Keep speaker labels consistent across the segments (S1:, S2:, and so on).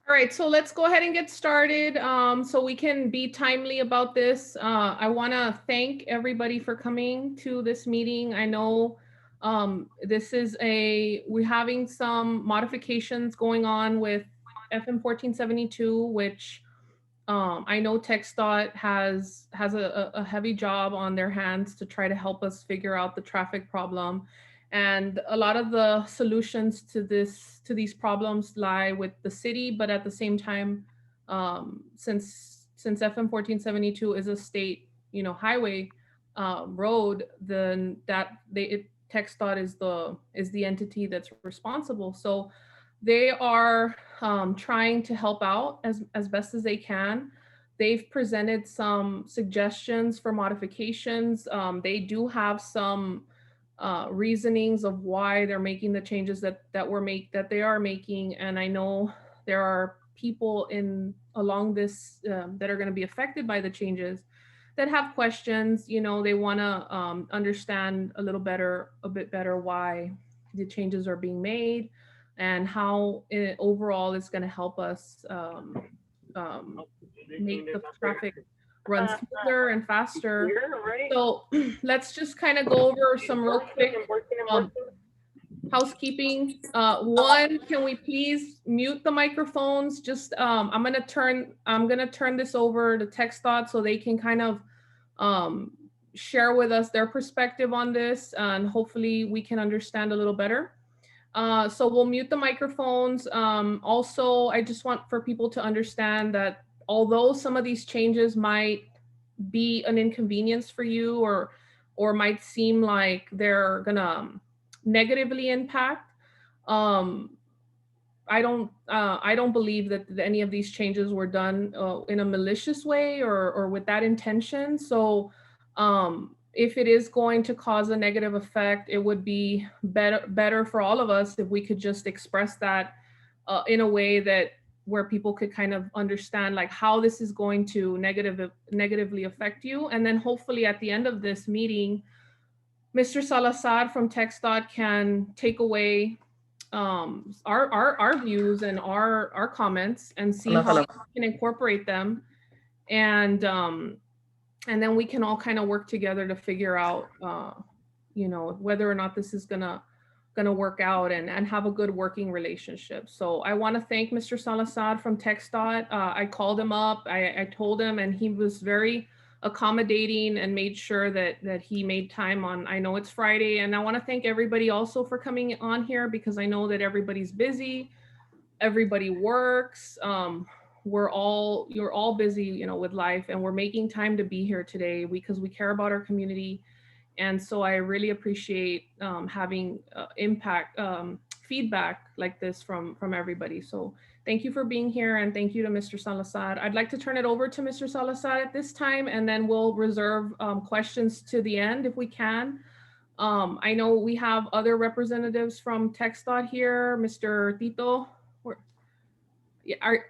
S1: All right, so let's go ahead and get started so we can be timely about this. I want to thank everybody for coming to this meeting. I know we're having some modifications going on with FM 1472, which I know TxDot has a heavy job on their hands to try to help us figure out the traffic problem, and a lot of the solutions to these problems lie with the city. But at the same time, since FM 1472 is a state highway road, then TxDot is the entity that's responsible. So they are trying to help out as best as they can. They've presented some suggestions for modifications. They do have some reasonings of why they're making the changes that they are making, and I know there are people in along this that are going to be affected by the changes that have questions. They want to understand a bit better why the changes are being made and how it overall is going to help us um, make the traffic run smoother and faster. So let's just kind of go over some real quick um, housekeeping. One, can we please mute the microphones? Just I'm gonna turn this over to TxDot so they can kind of um, share with us their perspective on this, and hopefully we can understand a little better. So we'll mute the microphones. Also, I just want for people to understand that although some of these changes might be an inconvenience for you, or might seem like they're gonna negatively impact, um, I don't believe that any of these changes were done in a malicious way or with that intention. So if it is going to cause a negative effect, it would be better for all of us if we could just express that in a way that where people could kind of understand like how this is going to negatively affect you. And then hopefully at the end of this meeting, Mr. Salazar from TxDot can take away our views and our comments and see how we can incorporate them, and then we can all kind of work together to figure out whether or not this is gonna work out and have a good working relationship. So I want to thank Mr. Salazar from TxDot. I called him up, I told him, and he was very accommodating and made sure that he made time on. I know it's Friday, and I want to thank everybody also for coming on here because I know that everybody's busy, everybody works. You're all busy, with life, and we're making time to be here today because we care about our community. And so I really appreciate having impact feedback like this from everybody. So thank you for being here, and thank you to Mr. Salazar. I'd like to turn it over to Mr. Salazar at this time, and then we'll reserve questions to the end if we can. I know we have other representatives from TxDot here, Mr. Tito.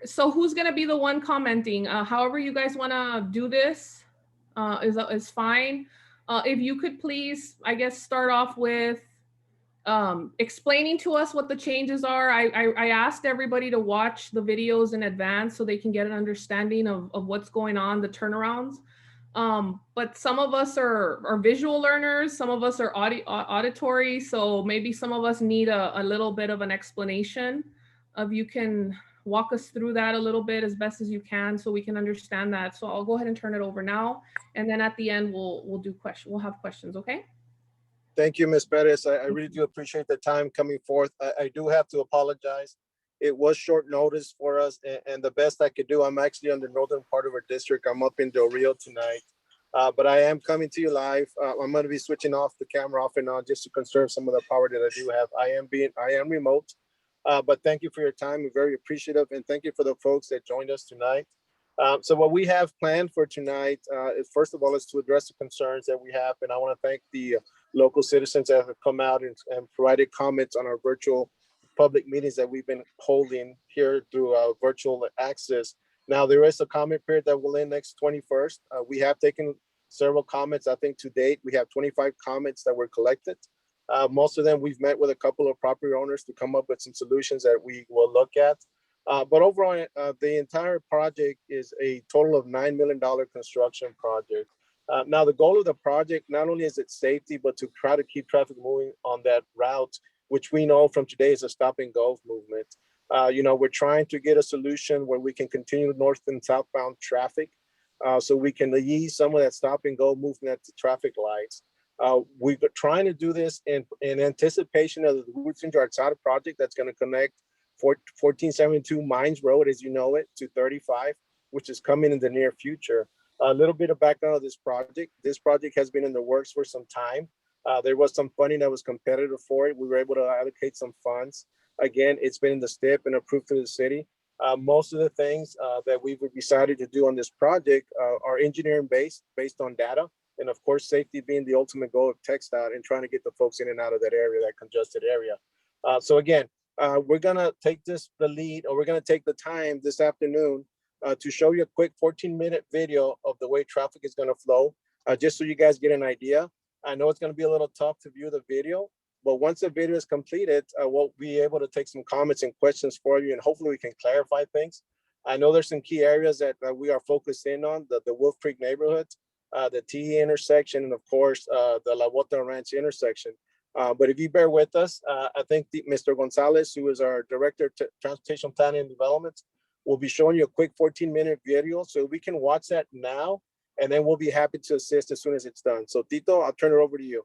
S1: So who's gonna be the one commenting? However you guys wanna do this is fine. If you could please, I guess, start off with explaining to us what the changes are. I asked everybody to watch the videos in advance so they can get an understanding of what's going on, the turnarounds. But some of us are visual learners, some of us are auditory, so maybe some of us need a little bit of an explanation. If you can walk us through that a little bit as best as you can so we can understand that. So I'll go ahead and turn it over now, and then at the end we'll have questions. Okay.
S2: Thank you, Ms. Perez. I really do appreciate the time coming forth. I do have to apologize. It was short notice for us, and the best I could do, I'm actually on the northern part of our district. I'm up in Del Rio tonight, but I am coming to you live. I'm going to be switching off the camera off and on just to conserve some of the power that I do have. I am remote, but thank you for your time. We're very appreciative, and thank you for the folks that joined us tonight. So what we have planned for tonight is, first of all, is to address the concerns that we have, and I want to thank the local citizens that have come out and provided comments on our virtual public meetings that we've been holding here through virtual access. Now, there is a comment period that will end next 21st. We have taken several comments. I think to date, we have 25 comments that were collected. Most of them, we've met with a couple of property owners to come up with some solutions that we will look at. But overall, the entire project is a total of $9 million construction project. Now, the goal of the project, not only is it safety, but to try to keep traffic moving on that route, which we know from today is a stop and go movement. We're trying to get a solution where we can continue north and southbound traffic, so we can ease some of that stop and go movement at the traffic lights. We're trying to do this in anticipation of the Roots and Artsada project that's going to connect 1472 Mines Road, as you know it, to 35, which is coming in the near future. A little bit of background of this project. This project has been in the works for some time. There was some funding that was competitive for it. We were able to allocate some funds. Again, it's been in the STIP and approved through the city. Most of the things that we've decided to do on this project are engineering based on data. And of course, safety being the ultimate goal of TxDot and trying to get the folks in and out of that area, that congested area. So again, we're gonna take the lead, or we're gonna take the time this afternoon to show you a quick 14-minute video of the way traffic is gonna flow, just so you guys get an idea. I know it's gonna be a little tough to view the video, but once the video is completed, we'll be able to take some comments and questions for you, and hopefully we can clarify things. I know there's some key areas that we are focused in on, the Wolf Creek neighborhood, the TE intersection, and of course, the La Bota Ranch intersection. But if you bear with us, I think Mr. Gonzalez, who is our Director of Transportation Planning and Development, will be showing you a quick 14-minute video, so we can watch that now, and then we'll be happy to assist as soon as it's done. So Tito, I'll turn it over to you.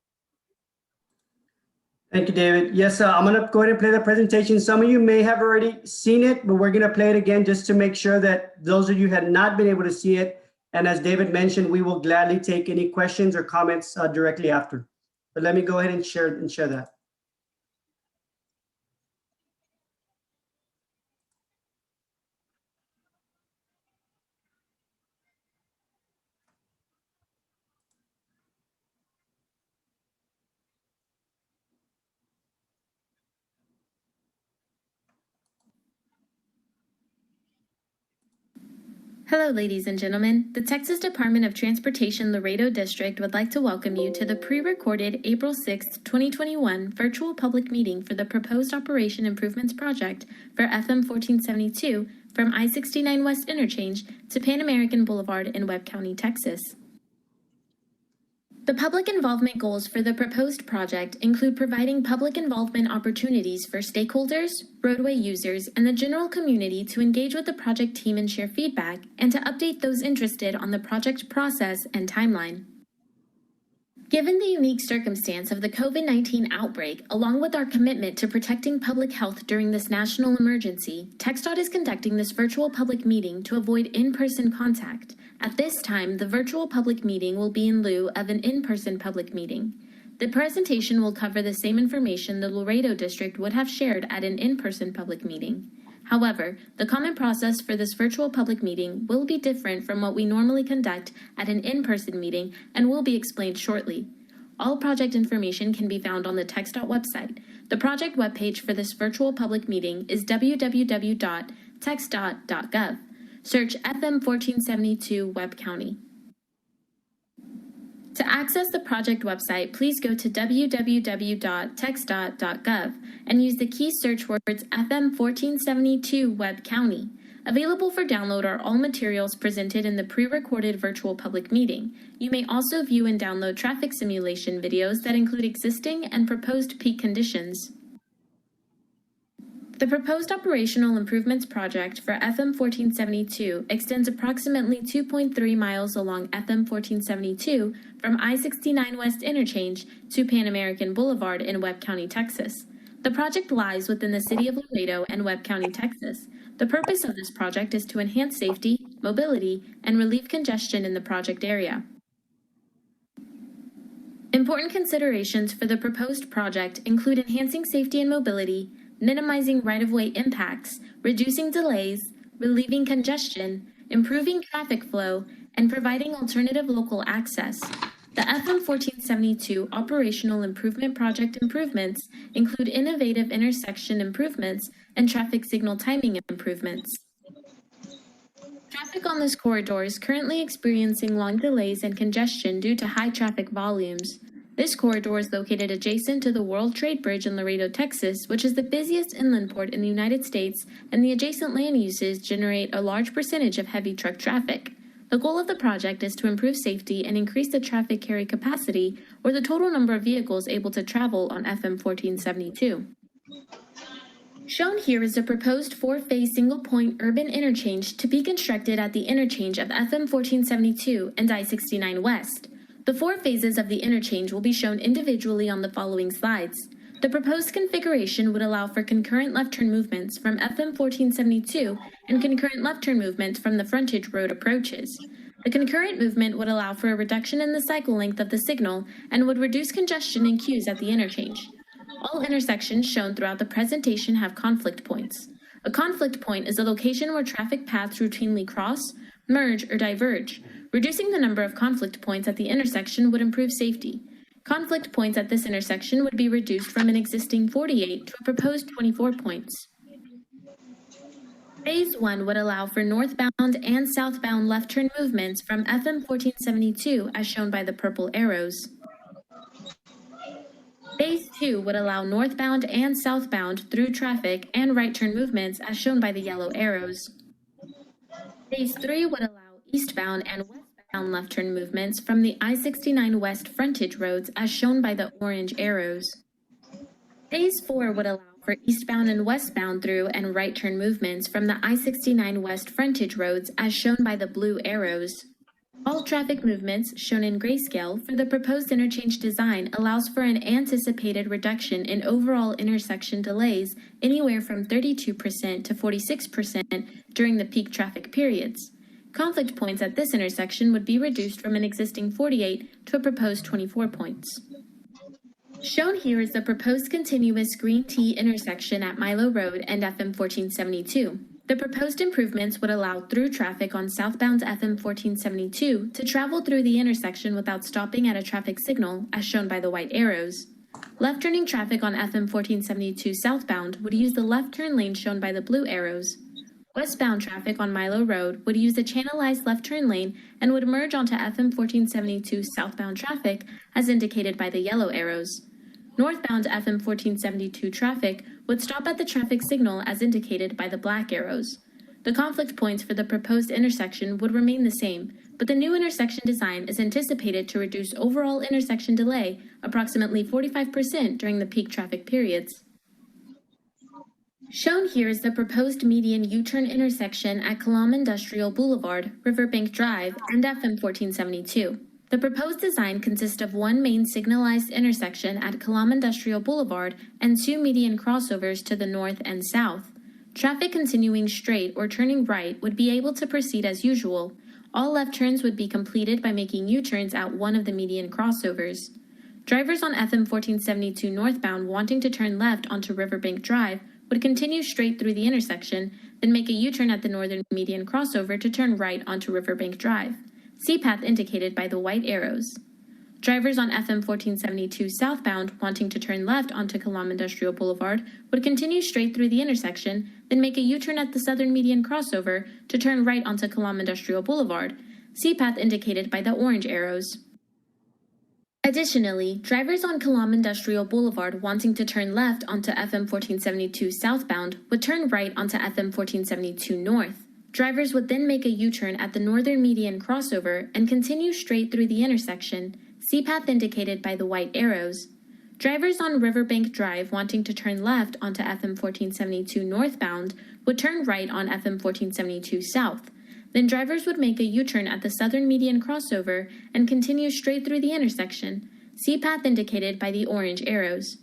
S3: Thank you, David. Yes, I'm going to go ahead and play the presentation. Some of you may have already seen it, but we're going to play it again just to make sure that those of you who had not been able to see it, and as David mentioned, we will gladly take any questions or comments directly after. But let me go ahead and share that.
S4: Hello, ladies and gentlemen. The Texas Department of Transportation Laredo District would like to welcome you to the pre-recorded April 6, 2021 virtual public meeting for the proposed Operation Improvements Project for FM 1472 from I-69 West Interchange to Pan American Boulevard in Webb County, Texas. The public involvement goals for the proposed project include providing public involvement opportunities for stakeholders, roadway users, and the general community to engage with the project team and share feedback, and to update those interested on the project process and timeline. Given the unique circumstance of the COVID-19 outbreak, along with our commitment to protecting public health during this national emergency, TxDot is conducting this virtual public meeting to avoid in-person contact. At this time, the virtual public meeting will be in lieu of an in-person public meeting. The presentation will cover the same information the Laredo District would have shared at an in-person public meeting. However, the common process for this virtual public meeting will be different from what we normally conduct at an in-person meeting and will be explained shortly. All project information can be found on the TxDot website. The project webpage for this virtual public meeting is www.txdot.gov. Search FM 1472 Webb County. To access the project website, please go to www.txdot.gov and use the key search words FM 1472 Webb County. Available for download are all materials presented in the pre-recorded virtual public meeting. You may also view and download traffic simulation videos that include existing and proposed peak conditions. The proposed operational improvements project for FM 1472 extends approximately 2.3 miles along FM 1472 from I-69 West Interchange to Pan American Boulevard in Webb County, Texas. The project lies within the city of Laredo and Webb County, Texas. The purpose of this project is to enhance safety, mobility, and relieve congestion in the project area. Important considerations for the proposed project include enhancing safety and mobility, minimizing right-of-way impacts, reducing delays, relieving congestion, improving traffic flow, and providing alternative local access. The FM 1472 Operational Improvement Project improvements include innovative intersection improvements and traffic signal timing improvements. Traffic on this corridor is currently experiencing long delays and congestion due to high traffic volumes. This corridor is located adjacent to the World Trade Bridge in Laredo, Texas, which is the busiest inland port in the United States, and the adjacent land uses generate a large percentage of heavy truck traffic. The goal of the project is to improve safety and increase the traffic carry capacity, or the total number of vehicles able to travel on FM 1472. Shown here is a proposed four-phase single-point urban interchange to be constructed at the interchange of FM 1472 and I-69 West. The four phases of the interchange will be shown individually on the following slides. The proposed configuration would allow for concurrent left-turn movements from FM 1472 and concurrent left-turn movements from the frontage road approaches. The concurrent movement would allow for a reduction in the cycle length of the signal and would reduce congestion and queues at the interchange. All intersections shown throughout the presentation have conflict points. A conflict point is a location where traffic paths routinely cross, merge, or diverge. Reducing the number of conflict points at the intersection would improve safety. Conflict points at this intersection would be reduced from an existing 48 to a proposed 24 points. Phase 1 would allow for northbound and southbound left-turn movements from FM 1472 as shown by the purple arrows. Phase 2 would allow northbound and southbound through traffic and right-turn movements as shown by the yellow arrows. Phase 3 would allow eastbound and westbound left-turn movements from the I-69 West frontage roads as shown by the orange arrows. Phase 4 would allow for eastbound and westbound through and right-turn movements from the I-69 West frontage roads as shown by the blue arrows. All traffic movements, shown in grayscale, for the proposed interchange design allows for an anticipated reduction in overall intersection delays anywhere from 32% to 46% during the peak traffic periods. Conflict points at this intersection would be reduced from an existing 48 to a proposed 24 points. Shown here is the proposed continuous green T intersection at Milo Road and FM 1472. The proposed improvements would allow through traffic on southbound FM 1472 to travel through the intersection without stopping at a traffic signal, as shown by the white arrows. Left-turning traffic on FM 1472 southbound would use the left turn lane shown by the blue arrows. Westbound traffic on Milo Road would use the channelized left turn lane and would merge onto FM 1472 southbound traffic as indicated by the yellow arrows. Northbound FM 1472 traffic would stop at the traffic signal as indicated by the black arrows. The conflict points for the proposed intersection would remain the same, but the new intersection design is anticipated to reduce overall intersection delay approximately 45% during the peak traffic periods. Shown here is the proposed median U-turn intersection at Kalam Industrial Boulevard, Riverbank Drive, and FM 1472. The proposed design consists of one main signalized intersection at Kalam Industrial Boulevard and two median crossovers to the north and south. Traffic continuing straight or turning right would be able to proceed as usual. All left turns would be completed by making U-turns at one of the median crossovers. Drivers on FM 1472 northbound wanting to turn left onto Riverbank Drive would continue straight through the intersection, then make a U-turn at the northern median crossover to turn right onto Riverbank Drive. See path indicated by the white arrows. Drivers on FM 1472 southbound wanting to turn left onto Kalam Industrial Boulevard would continue straight through the intersection, then make a U-turn at the southern median crossover to turn right onto Kalam Industrial Boulevard. See path indicated by the orange arrows. Additionally, drivers on Kalam Industrial Boulevard wanting to turn left onto FM 1472 southbound would turn right onto FM 1472 north. Drivers would then make a U-turn at the northern median crossover and continue straight through the intersection, see path indicated by the white arrows. Drivers on Riverbank Drive wanting to turn left onto FM 1472 northbound would turn right on FM 1472 south. Then drivers would make a U-turn at the southern median crossover and continue straight through the intersection, see path indicated by the orange arrows.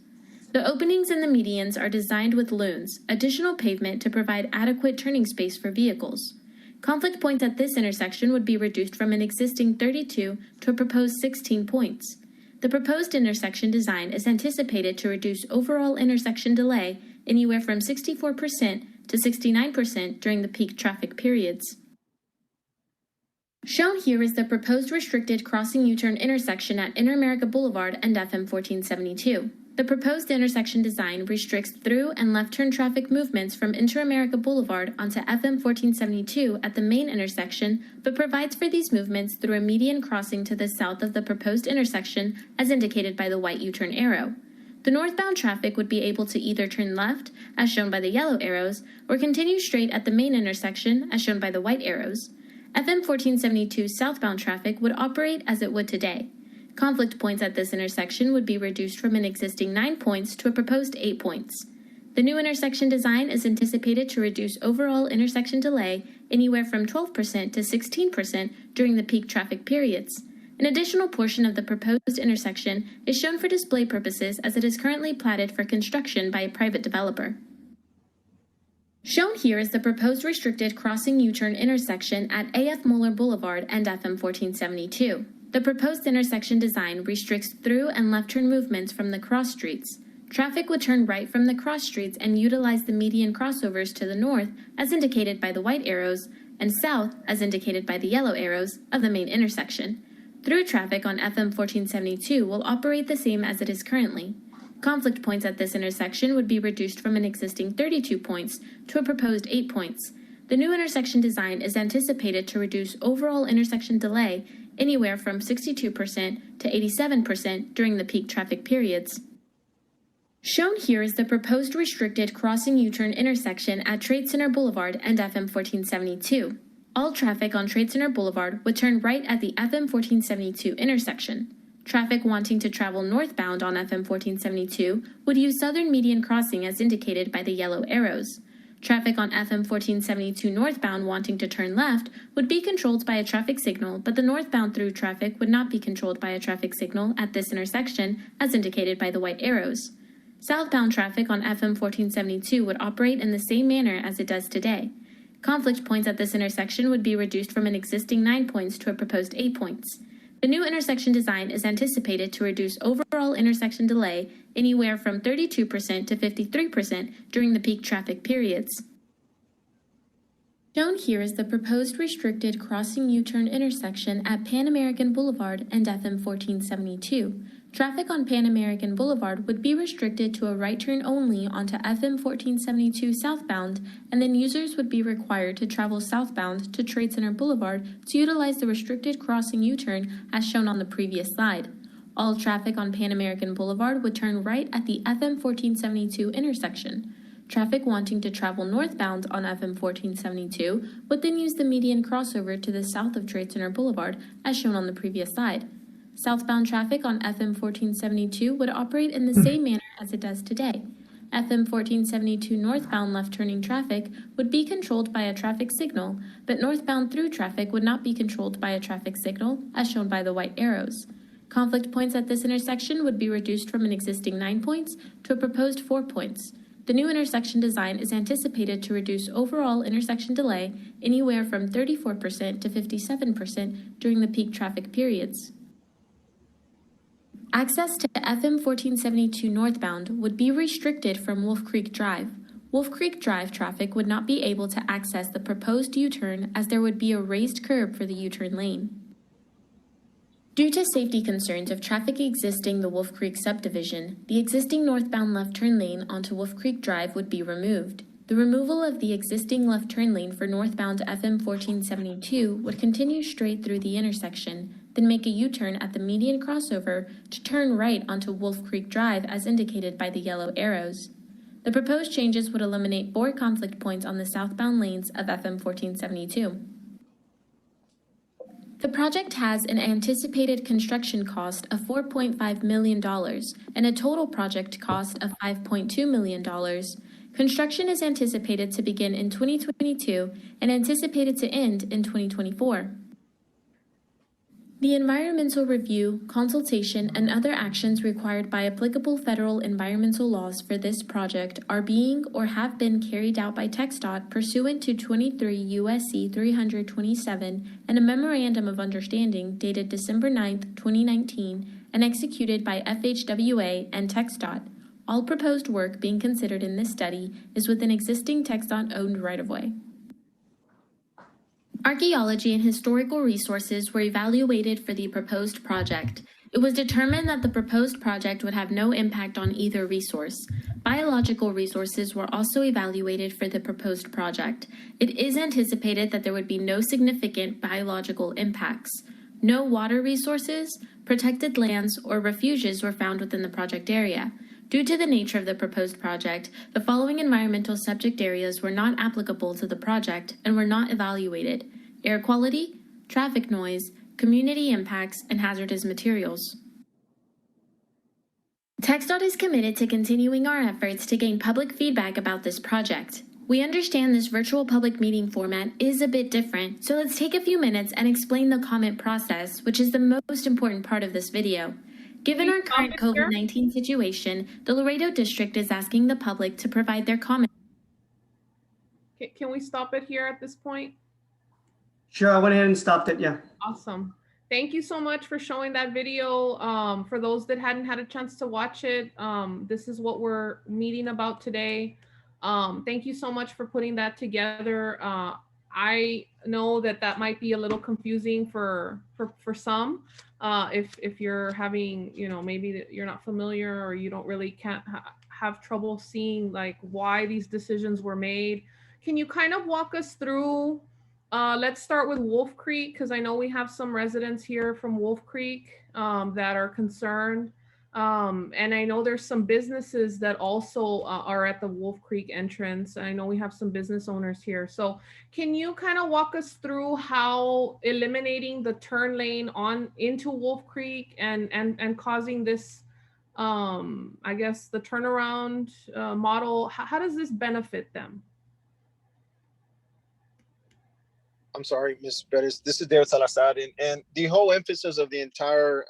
S4: The openings in the medians are designed with loons, additional pavement to provide adequate turning space for vehicles. Conflict points at this intersection would be reduced from an existing 32 to a proposed 16 points. The proposed intersection design is anticipated to reduce overall intersection delay anywhere from 64% to 69% during the peak traffic periods. Shown here is the proposed restricted crossing U-turn intersection at Interamerica Boulevard and FM 1472. The proposed intersection design restricts through and left turn traffic movements from Inter-America Boulevard onto FM 1472 at the main intersection, but provides for these movements through a median crossing to the south of the proposed intersection as indicated by the white U-turn arrow. The northbound traffic would be able to either turn left, as shown by the yellow arrows, or continue straight at the main intersection, as shown by the white arrows. FM 1472 southbound traffic would operate as it would today. Conflict points at this intersection would be reduced from an existing 9 points to a proposed 8 points. The new intersection design is anticipated to reduce overall intersection delay anywhere from 12% to 16% during the peak traffic periods. An additional portion of the proposed intersection is shown for display purposes as it is currently platted for construction by a private developer. Shown here is the proposed restricted crossing U-turn intersection at AF Moeller Boulevard and FM 1472. The proposed intersection design restricts through and left turn movements from the cross streets. Traffic would turn right from the cross streets and utilize the median crossovers to the north, as indicated by the white arrows, and south, as indicated by the yellow arrows, of the main intersection. Through traffic on FM 1472 will operate the same as it is currently. Conflict points at this intersection would be reduced from an existing 32 points to a proposed 8 points. The new intersection design is anticipated to reduce overall intersection delay anywhere from 62% to 87% during the peak traffic periods. Shown here is the proposed restricted crossing U-turn intersection at Trade Center Boulevard and FM 1472. All traffic on Trade Center Boulevard would turn right at the FM 1472 intersection. Traffic wanting to travel northbound on FM 1472 would use southern median crossing as indicated by the yellow arrows. Traffic on FM 1472 northbound wanting to turn left would be controlled by a traffic signal, but the northbound through traffic would not be controlled by a traffic signal at this intersection, as indicated by the white arrows. Southbound traffic on FM 1472 would operate in the same manner as it does today. Conflict points at this intersection would be reduced from an existing 9 points to a proposed 8 points. The new intersection design is anticipated to reduce overall intersection delay anywhere from 32% to 53% during the peak traffic periods. Shown here is the proposed restricted crossing U-turn intersection at Pan American Boulevard and FM 1472. Traffic on Pan American Boulevard would be restricted to a right turn only onto FM 1472 southbound, and then users would be required to travel southbound to Trade Center Boulevard to utilize the restricted crossing U-turn as shown on the previous slide. All traffic on Pan American Boulevard would turn right at the FM 1472 intersection. Traffic wanting to travel northbound on FM 1472 would then use the median crossover to the south of Trade Center Boulevard as shown on the previous slide. Southbound traffic on FM 1472 would operate in the same manner as it does today. FM 1472 northbound left-turning traffic would be controlled by a traffic signal, but northbound through traffic would not be controlled by a traffic signal, as shown by the white arrows. Conflict points at this intersection would be reduced from an existing 9 points to a proposed 4 points. The new intersection design is anticipated to reduce overall intersection delay anywhere from 34% to 57% during the peak traffic periods. Access to FM 1472 northbound would be restricted from Wolf Creek Drive. Wolf Creek Drive traffic would not be able to access the proposed U-turn as there would be a raised curb for the U-turn lane. Due to safety concerns of traffic exiting the Wolf Creek subdivision, the existing northbound left turn lane onto Wolf Creek Drive would be removed. The removal of the existing left turn lane for northbound FM 1472 would continue straight through the intersection, then make a U-turn at the median crossover to turn right onto Wolf Creek Drive as indicated by the yellow arrows. The proposed changes would eliminate 4 conflict points on the southbound lanes of FM 1472. The project has an anticipated construction cost of $4.5 million and a total project cost of $5.2 million. Construction is anticipated to begin in 2022 and anticipated to end in 2024. The environmental review, consultation, and other actions required by applicable federal environmental laws for this project are being or have been carried out by TxDot pursuant to 23 U.S.C. 327 and a Memorandum of Understanding dated December 9, 2019, and executed by FHWA and TxDot. All proposed work being considered in this study is within existing TxDot-owned right-of-way. Archaeology and historical resources were evaluated for the proposed project. It was determined that the proposed project would have no impact on either resource. Biological resources were also evaluated for the proposed project. It is anticipated that there would be no significant biological impacts. No water resources, protected lands, or refuges were found within the project area. Due to the nature of the proposed project, the following environmental subject areas were not applicable to the project and were not evaluated: air quality, traffic noise, community impacts, and hazardous materials. TxDot is committed to continuing our efforts to gain public feedback about this project. We understand this virtual public meeting format is a bit different, so let's take a few minutes and explain the comment process, which is the most important part of this video. Given our current COVID-19 situation, the Laredo District is asking the public to provide their comments.
S1: Can we stop it here at this point?
S3: Sure, I went ahead and stopped it, yeah.
S1: Awesome. Thank you so much for showing that video. For those that hadn't had a chance to watch it, this is what we're meeting about today. Thank you so much for putting that together. I know that that might be a little confusing for some. If you're having, maybe you're not familiar or you don't really have trouble seeing like why these decisions were made. Can you kind of walk us through? Let's start with Wolf Creek, because I know we have some residents here from Wolf Creek that are concerned. And I know there's some businesses that also are at the Wolf Creek entrance. I know we have some business owners here. So can you kind of walk us through how eliminating the turn lane into Wolf Creek and causing this, I guess, the turnaround model, how does this benefit them?
S2: I'm sorry, Ms. Perez. This is David Salazar, and the whole emphasis of the entire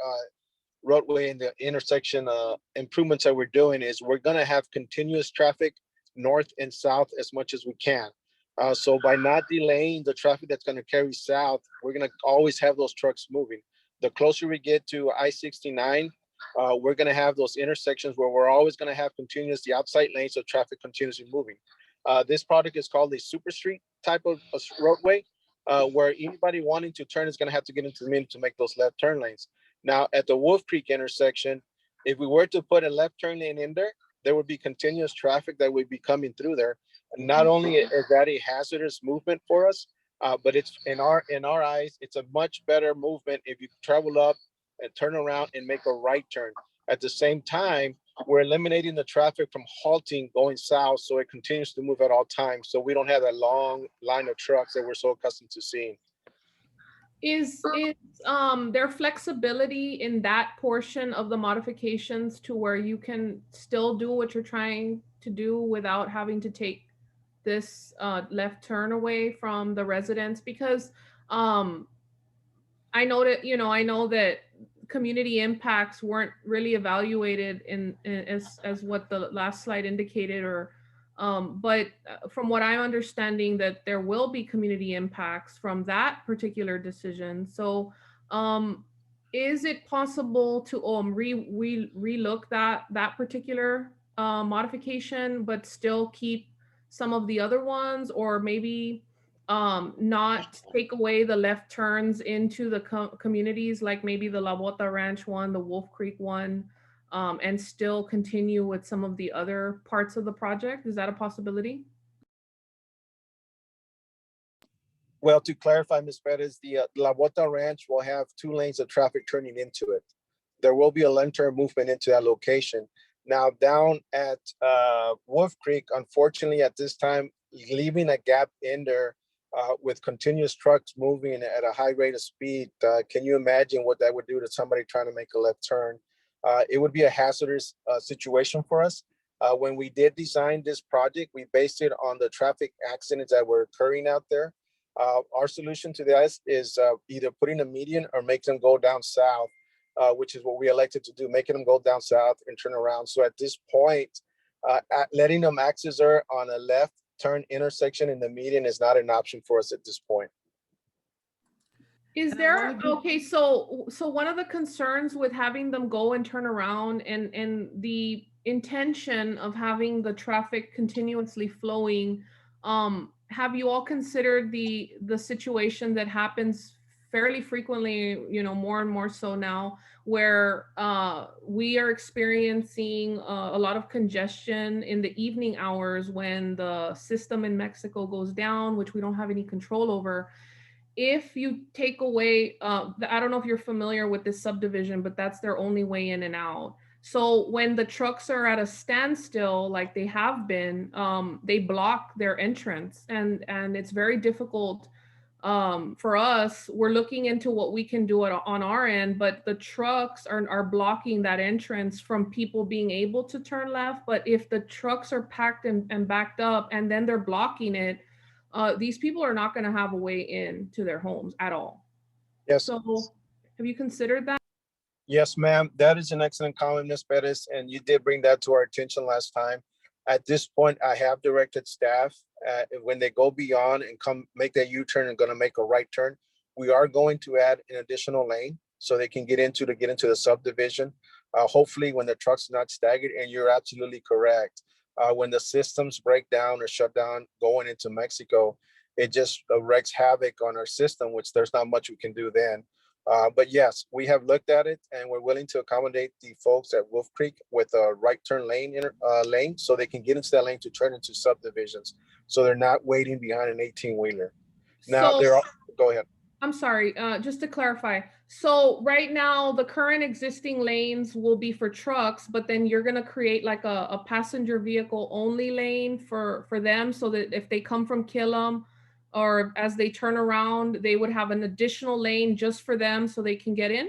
S2: roadway and the intersection improvements that we're doing is we're going to have continuous traffic north and south as much as we can. So by not delaying the traffic that's going to carry south, we're going to always have those trucks moving. The closer we get to I-69, we're going to have those intersections where we're always going to have continuous the outside lanes of traffic continuously moving. This product is called a super street type of roadway. Where anybody wanting to turn is going to have to get into the middle to make those left turn lanes. Now, at the Wolf Creek intersection, if we were to put a left turn lane in there, there would be continuous traffic that would be coming through there. And not only is that a hazardous movement for us, but it's in our eyes, it's a much better movement if you travel up and turn around and make a right turn. At the same time, we're eliminating the traffic from halting going south, so it continues to move at all times. So we don't have that long line of trucks that we're so accustomed to seeing.
S1: Is there flexibility in that portion of the modifications to where you can still do what you're trying to do without having to take this left turn away from the residents? Because I know that community impacts weren't really evaluated as what the last slide indicated, but from what I'm understanding, that there will be community impacts from that particular decision. So is it possible to relook that particular modification, but still keep some of the other ones, or maybe not take away the left turns into the communities, like maybe the La Bota Ranch one, the Wolf Creek one, and still continue with some of the other parts of the project? Is that a possibility?
S2: Well, to clarify, Ms. Perez, the La Bota Ranch will have 2 lanes of traffic turning into it. There will be a left turn movement into that location. Now, down at Wolf Creek, unfortunately, at this time, leaving a gap in there with continuous trucks moving at a high rate of speed, can you imagine what that would do to somebody trying to make a left turn? It would be a hazardous situation for us. When we did design this project, we based it on the traffic accidents that were occurring out there. Our solution to this is either putting a median or make them go down south, which is what we elected to do, making them go down south and turn around. So at this point, letting them access there on a left turn intersection in the median is not an option for us at this point.
S1: Is there, okay, so one of the concerns with having them go and turn around and the intention of having the traffic continuously flowing, have you all considered the situation that happens fairly frequently, more and more so now, where we are experiencing a lot of congestion in the evening hours when the system in Mexico goes down, which we don't have any control over. If you take away, I don't know if you're familiar with this subdivision, but that's their only way in and out. So when the trucks are at a standstill, like they have been, they block their entrance, and it's very difficult for us. We're looking into what we can do on our end, but the trucks are blocking that entrance from people being able to turn left. But if the trucks are packed and backed up, and then they're blocking it, these people are not going to have a way in to their homes at all.
S2: Yes.
S1: So have you considered that?
S2: Yes, ma'am. That is an excellent comment, Ms. Perez, and you did bring that to our attention last time. At this point, I have directed staff, when they go beyond and come make that U-turn and going to make a right turn, we are going to add an additional lane so they can get into the subdivision. Hopefully when the truck's not staggered, and you're absolutely correct. When the systems break down or shut down going into Mexico, it just wreaks havoc on our system, which there's not much we can do then. But yes, we have looked at it, and we're willing to accommodate the folks at Wolf Creek with a right turn lane so they can get into that lane to turn into subdivisions. So they're not waiting behind an 18-wheeler. Now go ahead.
S1: I'm sorry, just to clarify. So right now, the current existing lanes will be for trucks, but then you're going to create like a passenger vehicle only lane for them, so that if they come from Killam or as they turn around, they would have an additional lane just for them so they can get in?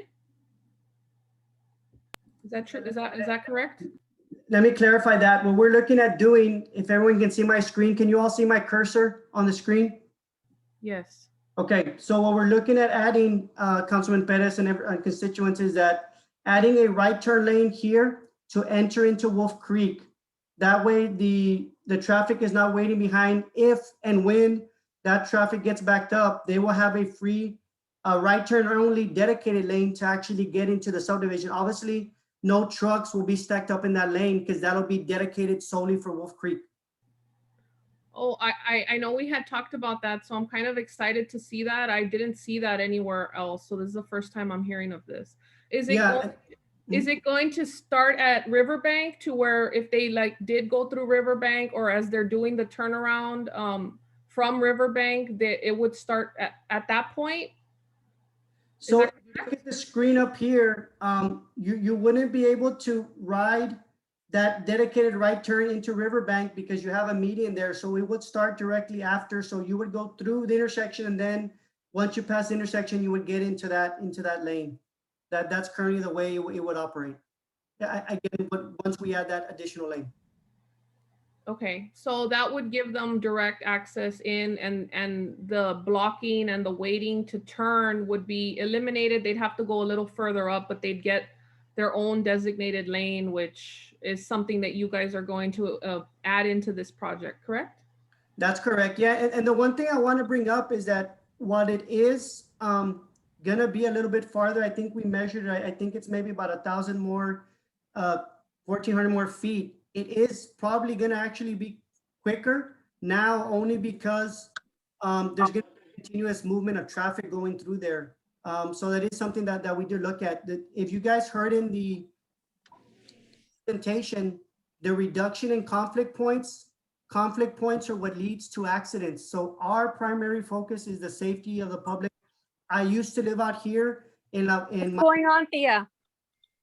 S1: Is that true? Is that correct?
S3: Let me clarify that. What we're looking at doing, if everyone can see my screen, can you all see my cursor on the screen?
S1: Yes.
S3: Okay, so what we're looking at adding, Councilman Perez and constituents, is that adding a right turn lane here to enter into Wolf Creek. That way the traffic is not waiting behind. If and when that traffic gets backed up, they will have a free right turn only dedicated lane to actually get into the subdivision. Obviously, no trucks will be stacked up in that lane because that'll be dedicated solely for Wolf Creek.
S1: Oh, I know we had talked about that, so I'm kind of excited to see that. I didn't see that anywhere else, so this is the first time I'm hearing of this. Is it going to start at Riverbank, to where if they did go through Riverbank, or as they're doing the turnaround from Riverbank, it would start at that point?
S3: So look at the screen up here. You wouldn't be able to ride that dedicated right turn into Riverbank because you have a median there. So we would start directly after. So you would go through the intersection, and then once you pass the intersection, you would get into that lane. That's currently the way it would operate. Yeah, I get it, but once we add that additional lane.
S1: Okay, so that would give them direct access in, and the blocking and the waiting to turn would be eliminated. They'd have to go a little further up, but they'd get their own designated lane, which is something that you guys are going to add into this project, correct?
S3: That's correct. Yeah, and the one thing I want to bring up is that what it is gonna be a little bit farther. I think we measured. I think it's maybe about 1,000 more, 1,400 more feet. It is probably gonna actually be quicker now, only because there's gonna be continuous movement of traffic going through there. So that is something that we do look at. If you guys heard in the presentation, the reduction in conflict points are what leads to accidents. So our primary focus is the safety of the public. I used to live out here in
S5: going on, Thea?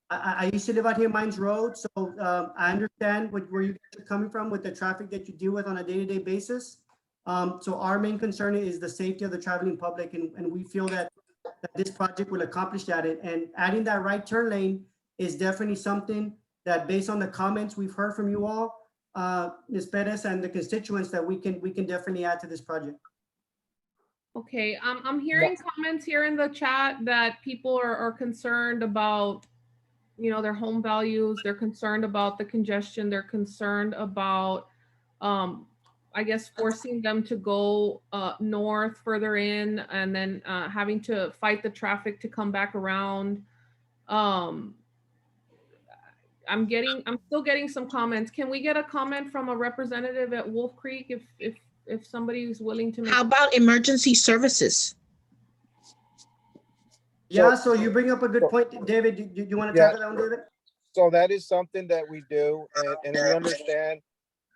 S3: I used to live out here in Mines Road, so I understand where you guys are coming from with the traffic that you deal with on a day-to-day basis. So our main concern is the safety of the traveling public, and we feel that this project will accomplish that. And adding that right turn lane is definitely something that, based on the comments we've heard from you all, Ms. Perez and the constituents, that we can definitely add to this project.
S1: Okay, I'm hearing comments here in the chat that people are concerned about, their home values. They're concerned about the congestion. They're concerned about, I guess, forcing them to go north further in, and then having to fight the traffic to come back around. I'm still getting some comments. Can we get a comment from a representative at Wolf Creek if somebody is willing to make?
S6: How about emergency services?
S3: Yeah, so you bring up a good point, David. You want to
S2: Yeah.
S3: tackle that one, David?
S2: So that is something that we do, and we understand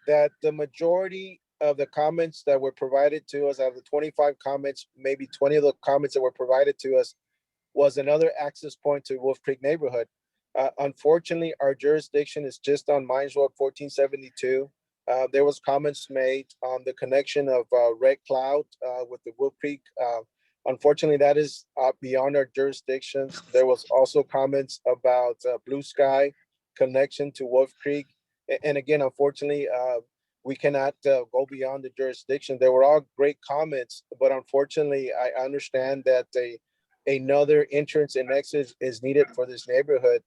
S2: that the majority of the comments that were provided to us, out of the 25 comments, maybe 20 of the comments that were provided to us was another access point to Wolf Creek neighborhood. Unfortunately, our jurisdiction is just on Mines Road 1472. There was comments made on the connection of Red Cloud with the Wolf Creek. Unfortunately, that is beyond our jurisdictions. There was also comments about Blue Sky connection to Wolf Creek. And again, unfortunately, we cannot go beyond the jurisdiction. They were all great comments, but unfortunately, I understand that another entrance and exit is needed for this neighborhood.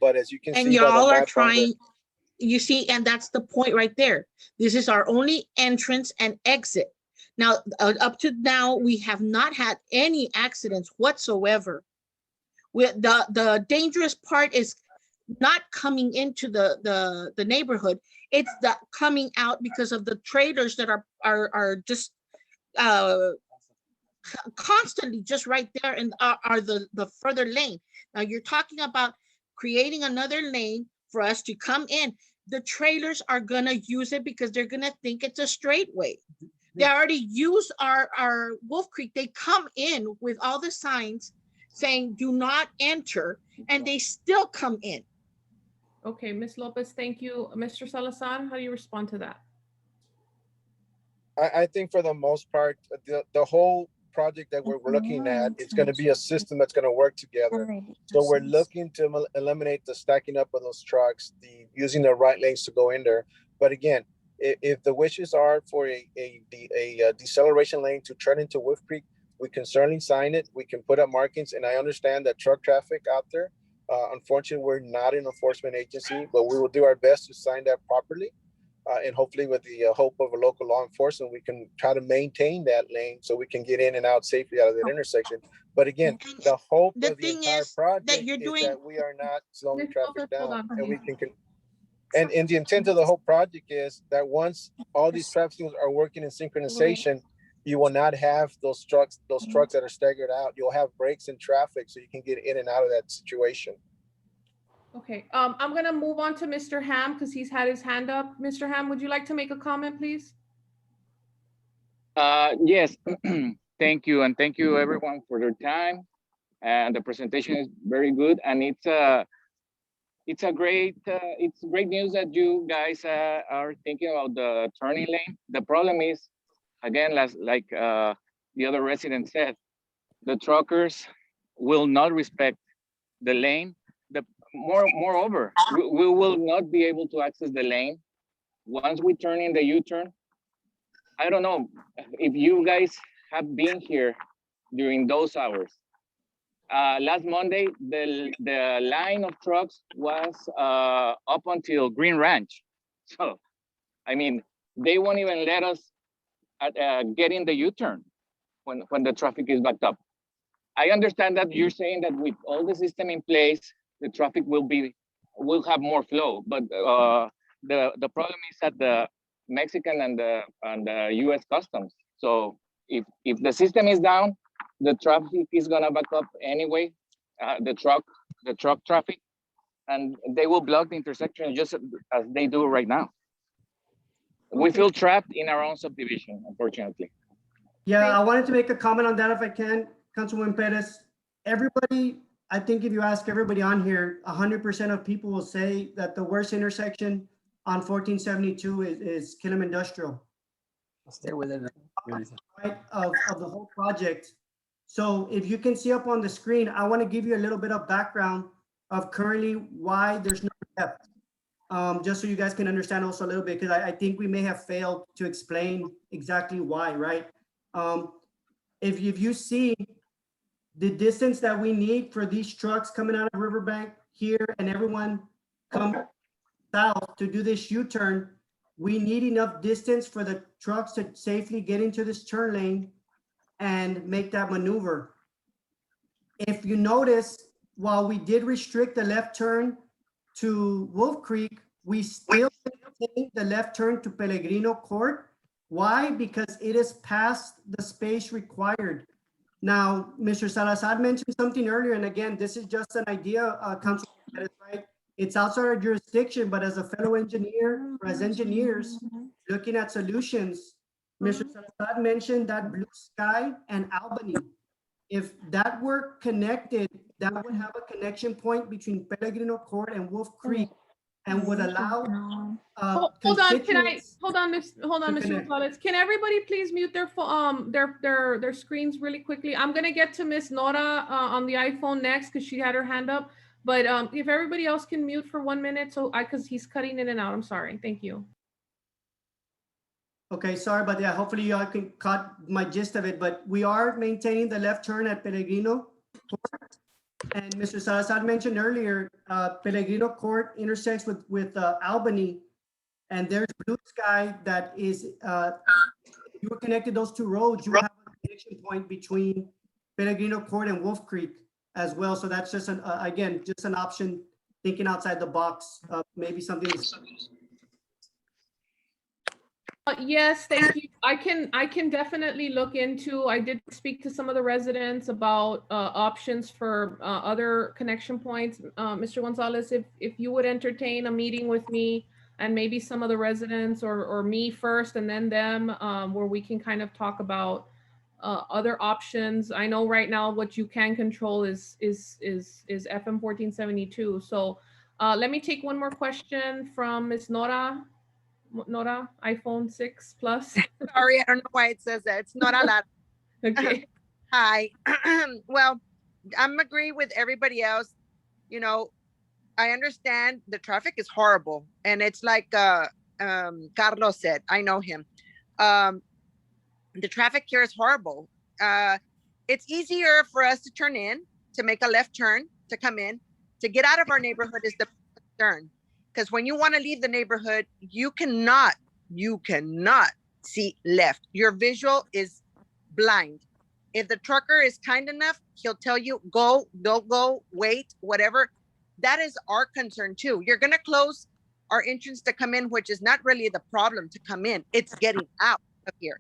S2: But as you can
S5: And
S2: see by the
S5: y'all are
S2: map on the,
S5: trying, you see, and that's the point right there. This is our only entrance and exit. Now, up to now, we have not had any accidents whatsoever. The dangerous part is not coming into the neighborhood. It's the coming out because of the trailers that are just constantly just right there and are the further lane. Now you're talking about creating another lane for us to come in. The trailers are gonna use it because they're gonna think it's a straightway. They already use our Wolf Creek. They come in with all the signs saying do not enter, and they still come in.
S1: Okay, Ms. Lopez, thank you. Mr. Salazar, how do you respond to that?
S2: I think for the most part, the whole project that we're looking at, it's going to be a system that's going to work together. So we're looking to eliminate the stacking up of those trucks, the using the right lanes to go in there. But again, if the wishes are for a deceleration lane to turn into Wolf Creek, we can certainly sign it. We can put up markings, and I understand that truck traffic out there. Unfortunately, we're not an enforcement agency, but we will do our best to sign that properly. And hopefully with the hope of a local law enforcement, we can try to maintain that lane so we can get in and out safely out of that intersection. But again, the hope
S5: The
S2: of the
S5: thing
S2: entire
S5: is
S2: project
S5: that you're
S2: is
S5: doing-
S2: that we are not slowing
S1: Ms.
S2: traffic
S1: Lopez, hold
S2: down,
S1: on,
S2: and we
S1: please.
S2: can and the intent of the whole project is that once all these traffic signals are working in synchronization, you will not have those trucks that are staggered out. You'll have breaks in traffic so you can get in and out of that situation.
S1: Okay, I'm gonna move on to Mr. Ham because he's had his hand up. Mr. Ham, would you like to make a comment, please?
S6: Yes, thank you. And thank you everyone for their time. And the presentation is very good. And it's great news that you guys are thinking about the turning lane. The problem is, again, like the other resident said, the truckers will not respect the lane. Moreover, we will not be able to access the lane once we turn in the U-turn. I don't know if you guys have been here during those hours. Last Monday, the line of trucks was up until Green Ranch. So, I mean, they won't even let us get in the U-turn when the traffic is backed up. I understand that you're saying that with all the system in place, the traffic will have more flow, but the problem is at the Mexican and the U.S. customs. So if the system is down, the traffic is gonna back up anyway. The truck traffic, and they will block the intersection just as they do right now. We feel trapped in our own subdivision, unfortunately.
S3: Yeah, I wanted to make a comment on that if I can, Councilwoman Perez. Everybody, I think if you ask everybody on here, 100% of people will say that the worst intersection on 1472 is Killam Industrial.
S7: I'll stay with it.
S3: Right, of the whole project. So if you can see up on the screen, I want to give you a little bit of background of currently why there's no depth. Just so you guys can understand also a little bit, because I think we may have failed to explain exactly why, right? If you see the distance that we need for these trucks coming out of Riverbank here and everyone come south to do this U-turn, we need enough distance for the trucks to safely get into this turn lane and make that maneuver. If you notice, while we did restrict the left turn to Wolf Creek, we still maintain the left turn to Pellegrino Court. Why? Because it is past the space required. Now, Mr. Salazar mentioned something earlier, and again, this is just an idea, Council, right? It's outside our jurisdiction, but as a fellow engineer, or as engineers, looking at solutions, Mr. Salazar mentioned that Blue Sky and Albany. If that were connected, that would have a connection point between Pellegrino Court and Wolf Creek and would allow
S1: Hold on, can I,
S3: constituents
S1: hold on,
S3: to
S1: Mr.
S3: connect.
S1: Gonzalez. Can everybody please mute their screens really quickly? I'm gonna get to Miss Nora on the iPhone next because she had her hand up. But if everybody else can mute for 1 minute, because he's cutting in and out. I'm sorry. Thank you.
S3: Okay, sorry, but yeah, hopefully y'all can caught my gist of it, but we are maintaining the left turn at Pellegrino Court. And Mr. Salazar mentioned earlier, Pellegrino Court intersects with Albany, and there's Blue Sky that is, if you were connected those two roads, you would have a connection point between Pellegrino Court and Wolf Creek as well. So that's just an, again, just an option, thinking outside the box, maybe something.
S1: Yes, thank you. I can definitely look into, I did speak to some of the residents about options for other connection points. Mr. Gonzalez, if you would entertain a meeting with me and maybe some of the residents or me first and then them, where we can kind of talk about other options. I know right now what you can control is FM 1472. So let me take one more question from Ms. Nora. Nora, iPhone 6 Plus.
S8: Sorry, I don't know why it says that. It's not a lot.
S1: Okay.
S8: Hi. Well, I'm agree with everybody else. You know, I understand the traffic is horrible. And it's like Carlos said, I know him. The traffic here is horrible. It's easier for us to turn in, to make a left turn, to come in. To get out of our neighborhood is the concern. Because when you want to leave the neighborhood, you cannot see left. Your visual is blind. If the trucker is kind enough, he'll tell you, go, don't go, wait, whatever. That is our concern too. You're going to close our entrance to come in, which is not really the problem to come in. It's getting out of here.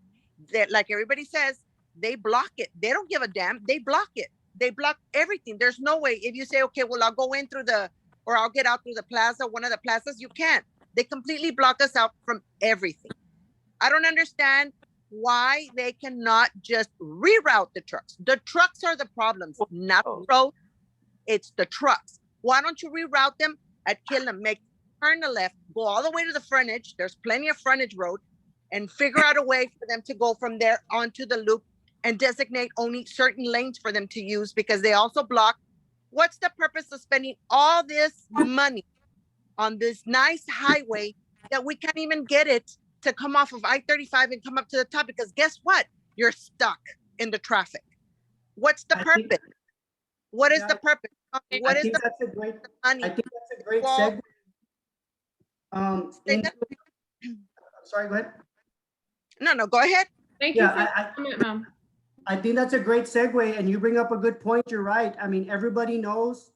S8: That, like everybody says, they block it. They don't give a damn. They block it. They block everything. There's no way. If you say, okay, well, I'll go in through or I'll get out through the plaza, one of the plazas, you can't. They completely block us out from everything. I don't understand why they cannot just reroute the trucks. The trucks are the problems, not the road. It's the trucks. Why don't you reroute them at Killam? Turn the left, go all the way to the frontage. There's plenty of frontage road, and figure out a way for them to go from there onto the loop and designate only certain lanes for them to use, because they also block. What's the purpose of spending all this money on this nice highway that we can't even get it to come off of I-35 and come up to the top? Because guess what? You're stuck in the traffic. What's the purpose? What is the purpose? What is the
S3: money?
S8: I
S3: think that's a great segue. Sorry, go ahead.
S8: No, go ahead.
S1: Thank you for the comment, ma'am.
S3: I think that's a great segue, and you bring up a good point. You're right. I mean, everybody knows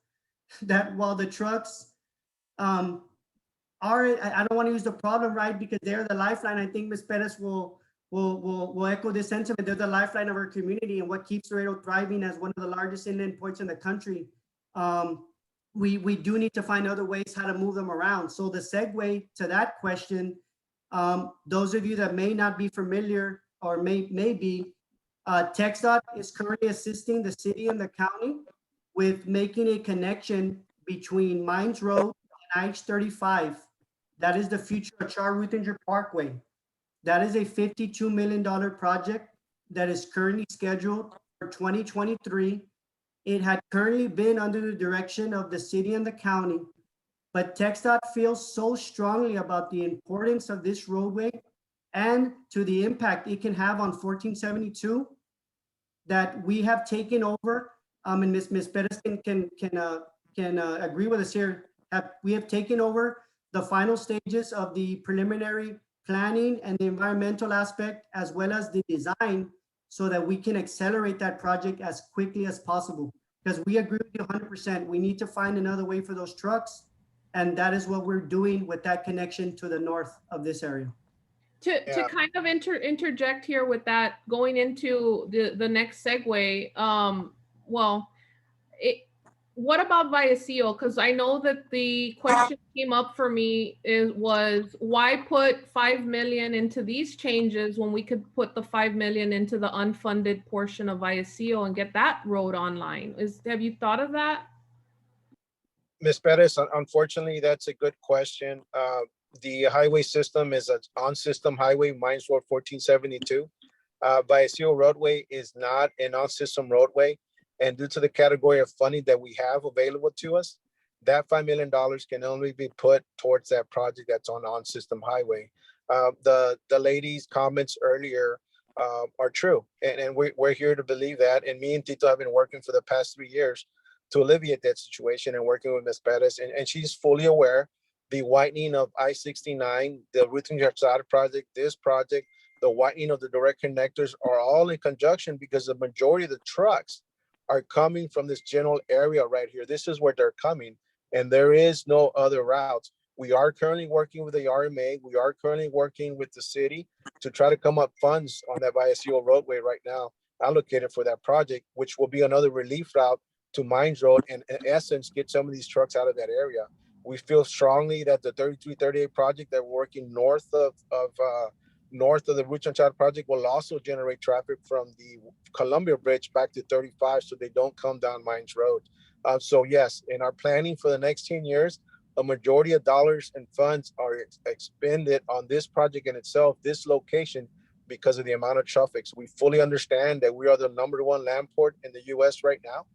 S3: that while the trucks are, I don't want to use the problem, right, because they're the lifeline. I think Ms. Perez will echo this sentiment. They're the lifeline of our community and what keeps Laredo thriving as one of the largest inland ports in the country. We do need to find other ways how to move them around. So the segue to that question, those of you that may not be familiar or may be, TxDot is currently assisting the city and the county with making a connection between Mines Road and I-35. That is the future of Charles Ruthinger Parkway. That is a $52 million project that is currently scheduled for 2023. It had currently been under the direction of the city and the county, but TxDot feels so strongly about the importance of this roadway and to the impact it can have on 1472 that we have taken over. And Ms. Perez can agree with us here. We have taken over the final stages of the preliminary planning and the environmental aspect, as well as the design, so that we can accelerate that project as quickly as possible. Because we agree with you 100%. We need to find another way for those trucks. And that is what we're doing with that connection to the north of this area.
S1: To
S2: Yeah.
S1: kind of interject here with that, going into the next segue, well, it, what about Vallecillo? Because I know that the question came up for me was why put 5 million into these changes when we could put the 5 million into the unfunded portion of Vallecillo and get that road online? Have you thought of that?
S2: Ms. Perez, unfortunately, that's a good question. The highway system is an on-system highway, Mines Road 1472. Vallecillo roadway is not an on-system roadway. And due to the category of funding that we have available to us, that $5 million can only be put towards that project that's on-system highway. The lady's comments earlier are true. And we're here to believe that. And me and Tito have been working for the past 3 years to alleviate that situation and working with Ms. Perez. And she's fully aware the widening of I-69, the TxDot project, this project, the widening of the direct connectors are all in conjunction because the majority of the trucks are coming from this general area right here. This is where they're coming, and there is no other routes. We are currently working with the RMA. We are currently working with the city to try to come up funds on that Vallecillo roadway right now allocated for that project, which will be another relief route to Mines Road and in essence get some of these trucks out of that area. We feel strongly that the 3338 project that we're working north of the Route Chanchada project will also generate traffic from the Columbia Bridge back to 35 so they don't come down Mines Road. So yes, in our planning for the next 10 years, a majority of dollars and funds are expended on this project in itself, this location, because of the amount of traffic. So we fully understand that we are the #1 land port in the US right now.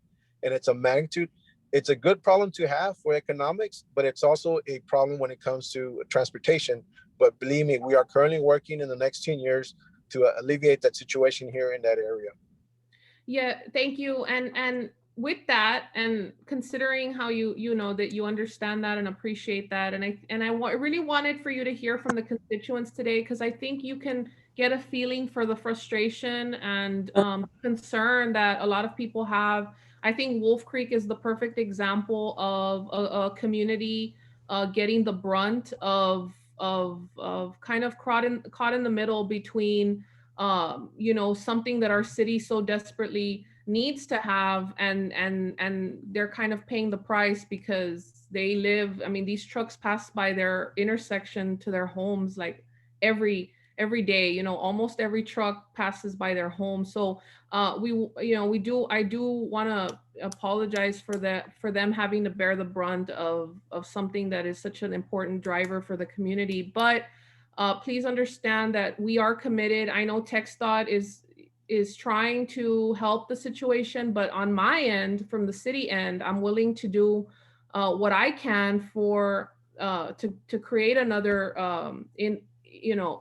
S2: And it's a magnitude. It's a good problem to have for economics, but it's also a problem when it comes to transportation. But believe me, we are currently working in the next 10 years to alleviate that situation here in that area.
S1: Yeah, thank you. And with that, and considering how you know that you understand that and appreciate that, and I really wanted for you to hear from the constituents today because I think you can get a feeling for the frustration and concern that a lot of people have. I think Wolf Creek is the perfect example of a community getting the brunt of kind of caught in the middle between you know, something that our city so desperately needs to have, and they're kind of paying the price because they live. I mean, these trucks pass by their intersection to their homes like every day. You know, almost every truck passes by their home. So I do want to apologize for that, for them having to bear the brunt of something that is such an important driver for the community. But please understand that we are committed. I know TxDot is trying to help the situation, but on my end, from the city end, I'm willing to do what I can for to create another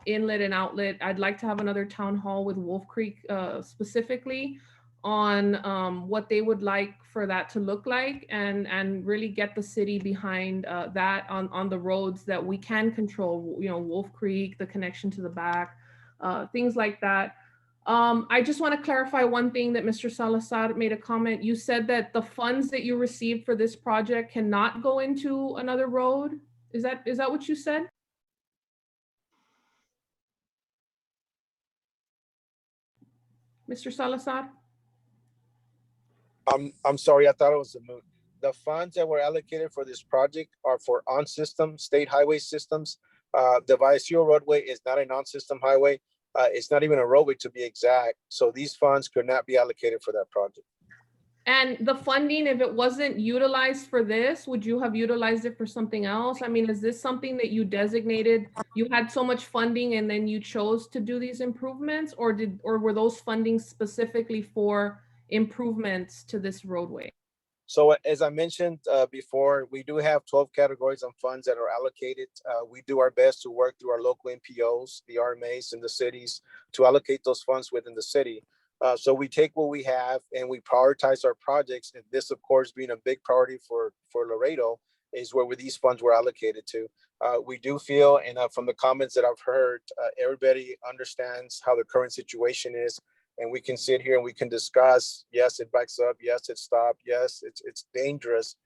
S1: inlet and outlet. I'd like to have another town hall with Wolf Creek specifically on what they would like for that to look like, and really get the city behind that on the roads that we can control, you know, Wolf Creek, the connection to the back, things like that. I just want to clarify one thing that Mr. Salazar made a comment. You said that the funds that you received for this project cannot go into another road. Is that what you said? Mr. Salazar?
S2: I'm sorry, I thought it was the moon. The funds that were allocated for this project are for on-system state highway systems. The Vallecillo roadway is not a non-system highway. It's not even a roadway to be exact. So these funds could not be allocated for that project.
S1: And the funding, if it wasn't utilized for this, would you have utilized it for something else? I mean, is this something that you designated, you had so much funding and then you chose to do these improvements, or were those funding specifically for improvements to this roadway?
S2: So as I mentioned before, we do have 12 categories of funds that are allocated. We do our best to work through our local NPOs, the RMAs and the cities to allocate those funds within the city. So we take what we have and we prioritize our projects. And this, of course, being a big priority for Laredo is where these funds were allocated to. We do feel, and from the comments that I've heard, everybody understands how the current situation is. And we can sit here and we can discuss, yes, it backs up, yes, it stopped, yes, it's dangerous.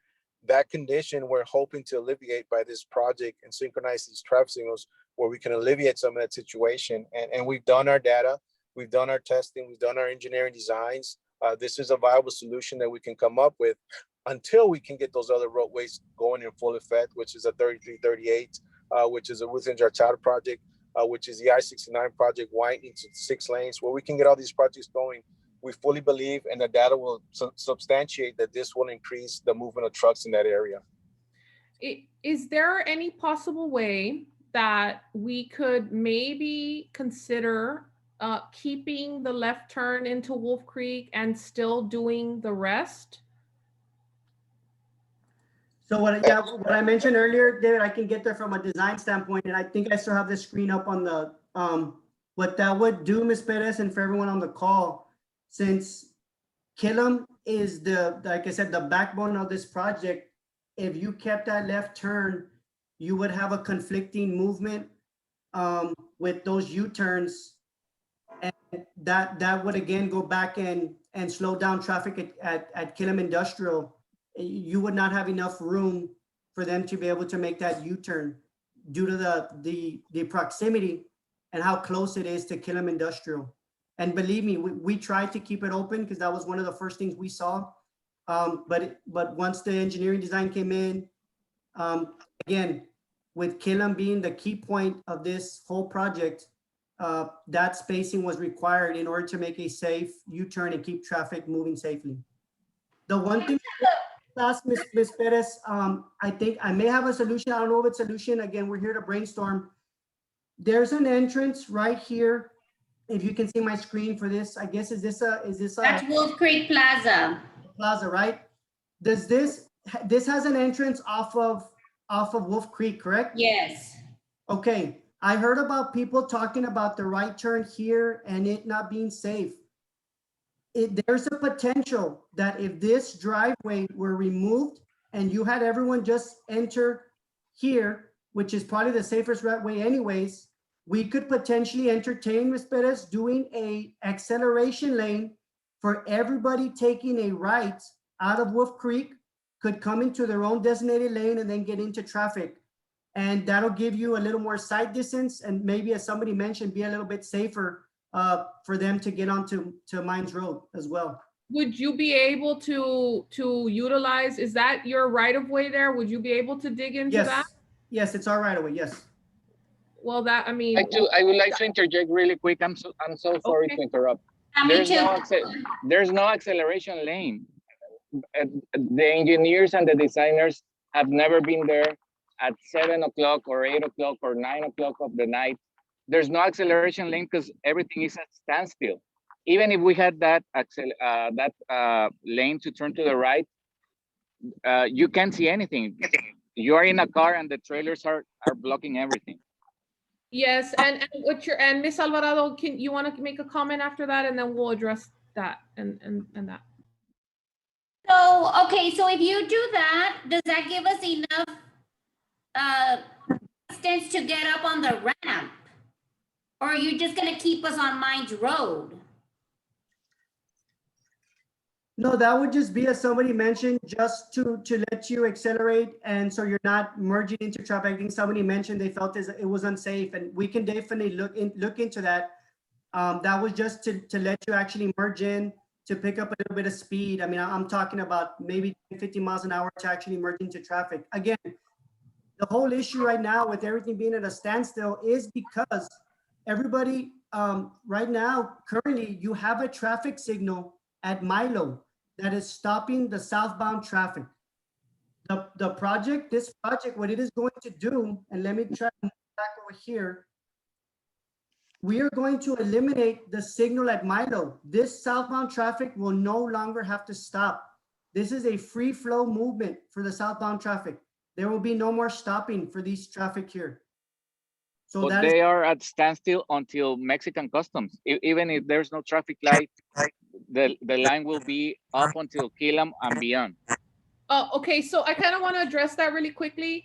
S2: That condition we're hoping to alleviate by this project and synchronize these traffic signals where we can alleviate some of that situation. And we've done our data, we've done our testing, we've done our engineering designs. This is a viable solution that we can come up with until we can get those other roadways going in full effect, which is a 3338, which is a within our charter project, which is the I-69 project widening to 6 lanes, where we can get all these projects going. We fully believe, and the data will substantiate that this will increase the movement of trucks in that area.
S1: Is there any possible way that we could maybe consider keeping the left turn into Wolf Creek and still doing the rest?
S3: So what I mentioned earlier, David, I can get there from a design standpoint, and I think I still have the screen up on the, what that would do, Ms. Perez, and for everyone on the call, since Killam is like I said, the backbone of this project, if you kept that left turn, you would have a conflicting movement with those U-turns, and that would again go back and slow down traffic at Killam Industrial. You would not have enough room for them to be able to make that U-turn due to the proximity and how close it is to Killam Industrial. And believe me, we tried to keep it open because that was one of the first things we saw. But once the engineering design came in, again, with Killam being the key point of this whole project, that spacing was required in order to make a safe U-turn and keep traffic moving safely. The one thing, last, Ms. Perez, I think I may have a solution. I don't know if it's a solution. Again, we're here to brainstorm. There's an entrance right here. If you can see my screen for this, I guess, is this a?
S9: That's Wolf Creek Plaza.
S3: Plaza, right? Does this has an entrance off of Wolf Creek, correct?
S9: Yes.
S3: Okay. I heard about people talking about the right turn here and it not being safe. There's a potential that if this driveway were removed and you had everyone just enter here, which is probably the safest way anyways, we could potentially entertain, Ms. Perez, doing a acceleration lane for everybody taking a right out of Wolf Creek, could come into their own designated lane and then get into traffic. And that'll give you a little more side distance and maybe, as somebody mentioned, be a little bit safer for them to get onto Mines Road as well.
S1: Would you be able to utilize, is that your right of way there? Would you be able to dig into that?
S3: Yes, it's our right of way, yes.
S1: Well, that, I mean.
S6: I would like to interject really quick. I'm so sorry to interrupt. There's no acceleration lane. The engineers and the designers have never been there at 7 o'clock or 8 o'clock or 9 o'clock of the night. There's no acceleration lane because everything is at standstill. Even if we had that lane to turn to the right, you can't see anything. You are in a car and the trailers are blocking everything.
S1: Yes, and Ms. Alvarado, you want to make a comment after that, and then we'll address that and that.
S9: So, okay, so if you do that, does that give us enough distance to get up on the ramp? Or are you just gonna keep us on Mines Road?
S3: No, that would just be, as somebody mentioned, just to let you accelerate, and so you're not merging into traffic. I think somebody mentioned they felt it was unsafe, and we can definitely look into that. That was just to let you actually merge in, to pick up a little bit of speed. I mean, I'm talking about maybe 50 miles an hour to actually merge into traffic. Again, the whole issue right now with everything being at a standstill is because everybody right now, currently, you have a traffic signal at Milo that is stopping the southbound traffic. This project, what it is going to do, and let me try to move back over here. We are going to eliminate the signal at Milo. This southbound traffic will no longer have to stop. This is a free flow movement for the southbound traffic. There will be no more stopping for these traffic here. So
S6: but they are at standstill until Mexican customs. Even if there's no traffic light, the line will be up until Killam and beyond.
S1: Okay, so I kind of want to address that really quickly.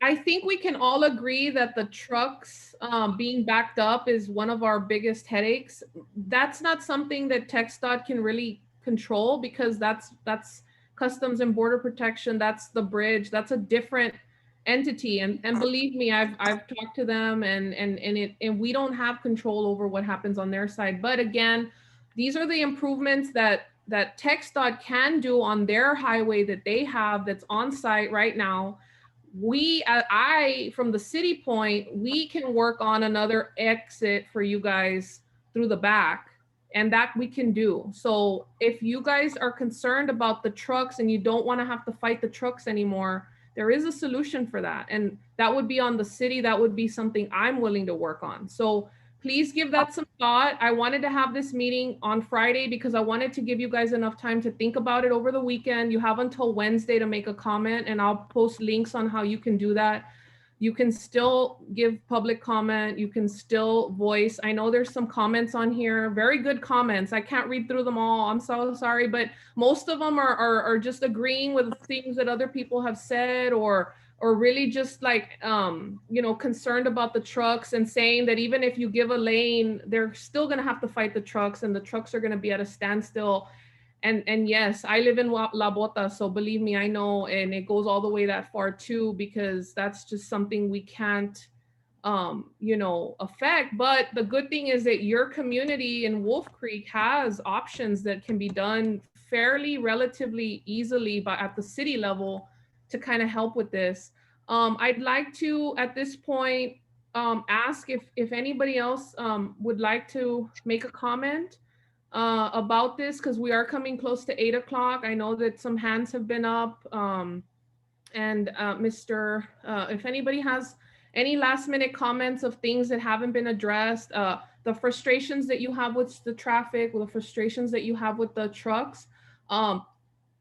S1: I think we can all agree that the trucks being backed up is one of our biggest headaches. That's not something that TxDot can really control, because that's Customs and Border Protection, that's the bridge, that's a different entity. And believe me, I've talked to them, and we don't have control over what happens on their side. But again, these are the improvements that TxDot can do on their highway that they have that's on site right now. I, from the city point, we can work on another exit for you guys through the back, and that we can do. So if you guys are concerned about the trucks and you don't want to have to fight the trucks anymore, there is a solution for that. And that would be on the city. That would be something I'm willing to work on. So please give that some thought. I wanted to have this meeting on Friday because I wanted to give you guys enough time to think about it over the weekend. You have until Wednesday to make a comment, and I'll post links on how you can do that. You can still give public comment. You can still voice. I know there's some comments on here, very good comments. I can't read through them all. I'm so sorry, but most of them are just agreeing with things that other people have said, or really just like, concerned about the trucks and saying that even if you give a lane, they're still going to have to fight the trucks, and the trucks are going to be at a standstill. And yes, I live in La Bota, so believe me, I know, and it goes all the way that far too, because that's just something we can't, affect. But the good thing is that your community in Wolf Creek has options that can be done fairly relatively easily, but at the city level, to kind of help with this. I'd like to, at this point, ask if anybody else would like to make a comment about this, because we are coming close to 8 o'clock. I know that some hands have been up. If anybody has any last minute comments of things that haven't been addressed, the frustrations that you have with the traffic, the frustrations that you have with the trucks,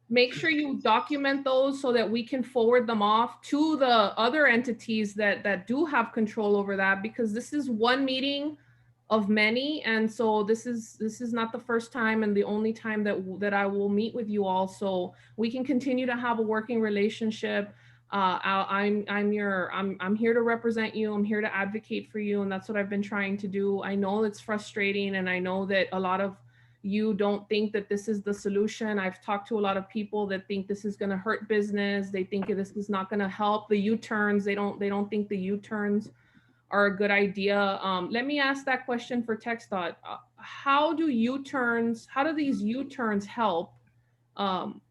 S1: make sure you document those so that we can forward them off to the other entities that do have control over that, because this is one meeting of many. And so this is not the first time and the only time that I will meet with you all. So we can continue to have a working relationship. I'm here to represent you. I'm here to advocate for you. And that's what I've been trying to do. I know it's frustrating, and I know that a lot of you don't think that this is the solution. I've talked to a lot of people that think this is going to hurt business. They think this is not going to help the U-turns. They don't think the U-turns are a good idea. Let me ask that question for TxDot. How do these U-turns help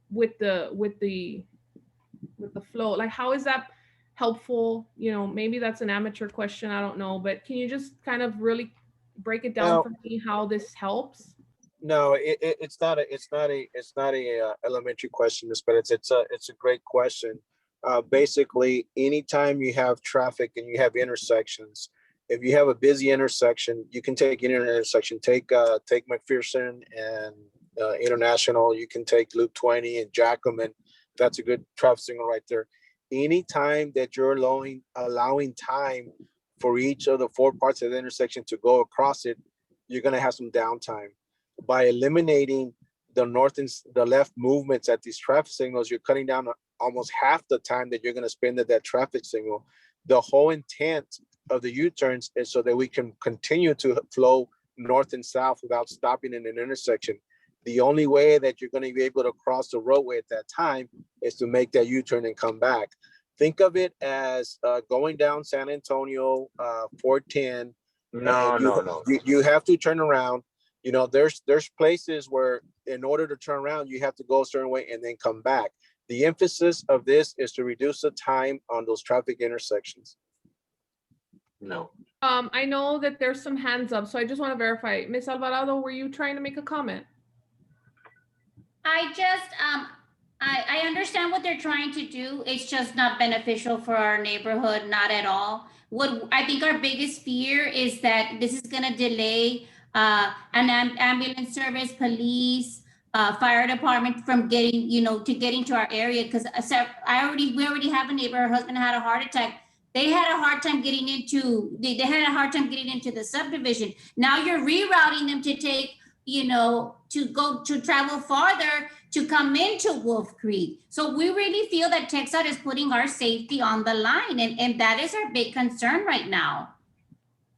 S1: with the flow? Like, how is that helpful? Maybe that's an amateur question, I don't know, but can you just kind of really break it down for me how this helps?
S2: No, it's not a elementary question, but it's a great question. Basically, anytime you have traffic and you have intersections, if you have a busy intersection, you can take any intersection. Take McPherson and International. You can take Loop 20 and Jackman. That's a good traffic signal right there. Anytime that you're allowing time for each of the four parts of the intersection to go across it, you're going to have some downtime. By eliminating the north and the left movements at these traffic signals, you're cutting down almost half the time that you're going to spend at that traffic signal. The whole intent of the U-turns is so that we can continue to flow north and south without stopping in an intersection. The only way that you're going to be able to cross the roadway at that time is to make that U-turn and come back. Think of it as going down San Antonio, 410. No. You have to turn around. There's places where in order to turn around, you have to go a certain way and then come back. The emphasis of this is to reduce the time on those traffic intersections.
S10: No.
S1: I know that there's some hands up, so I just want to verify. Ms. Alvarado, were you trying to make a comment?
S9: I just, I understand what they're trying to do. It's just not beneficial for our neighborhood, not at all. What I think our biggest fear is that this is going to delay an ambulance service, police, fire department from getting, to our area. Because we already have a neighbor, her husband had a heart attack. They had a hard time getting into, the subdivision. Now you're rerouting them to take, to travel farther to come into Wolf Creek. So we really feel that TxDot is putting our safety on the line. And that is our big concern right now.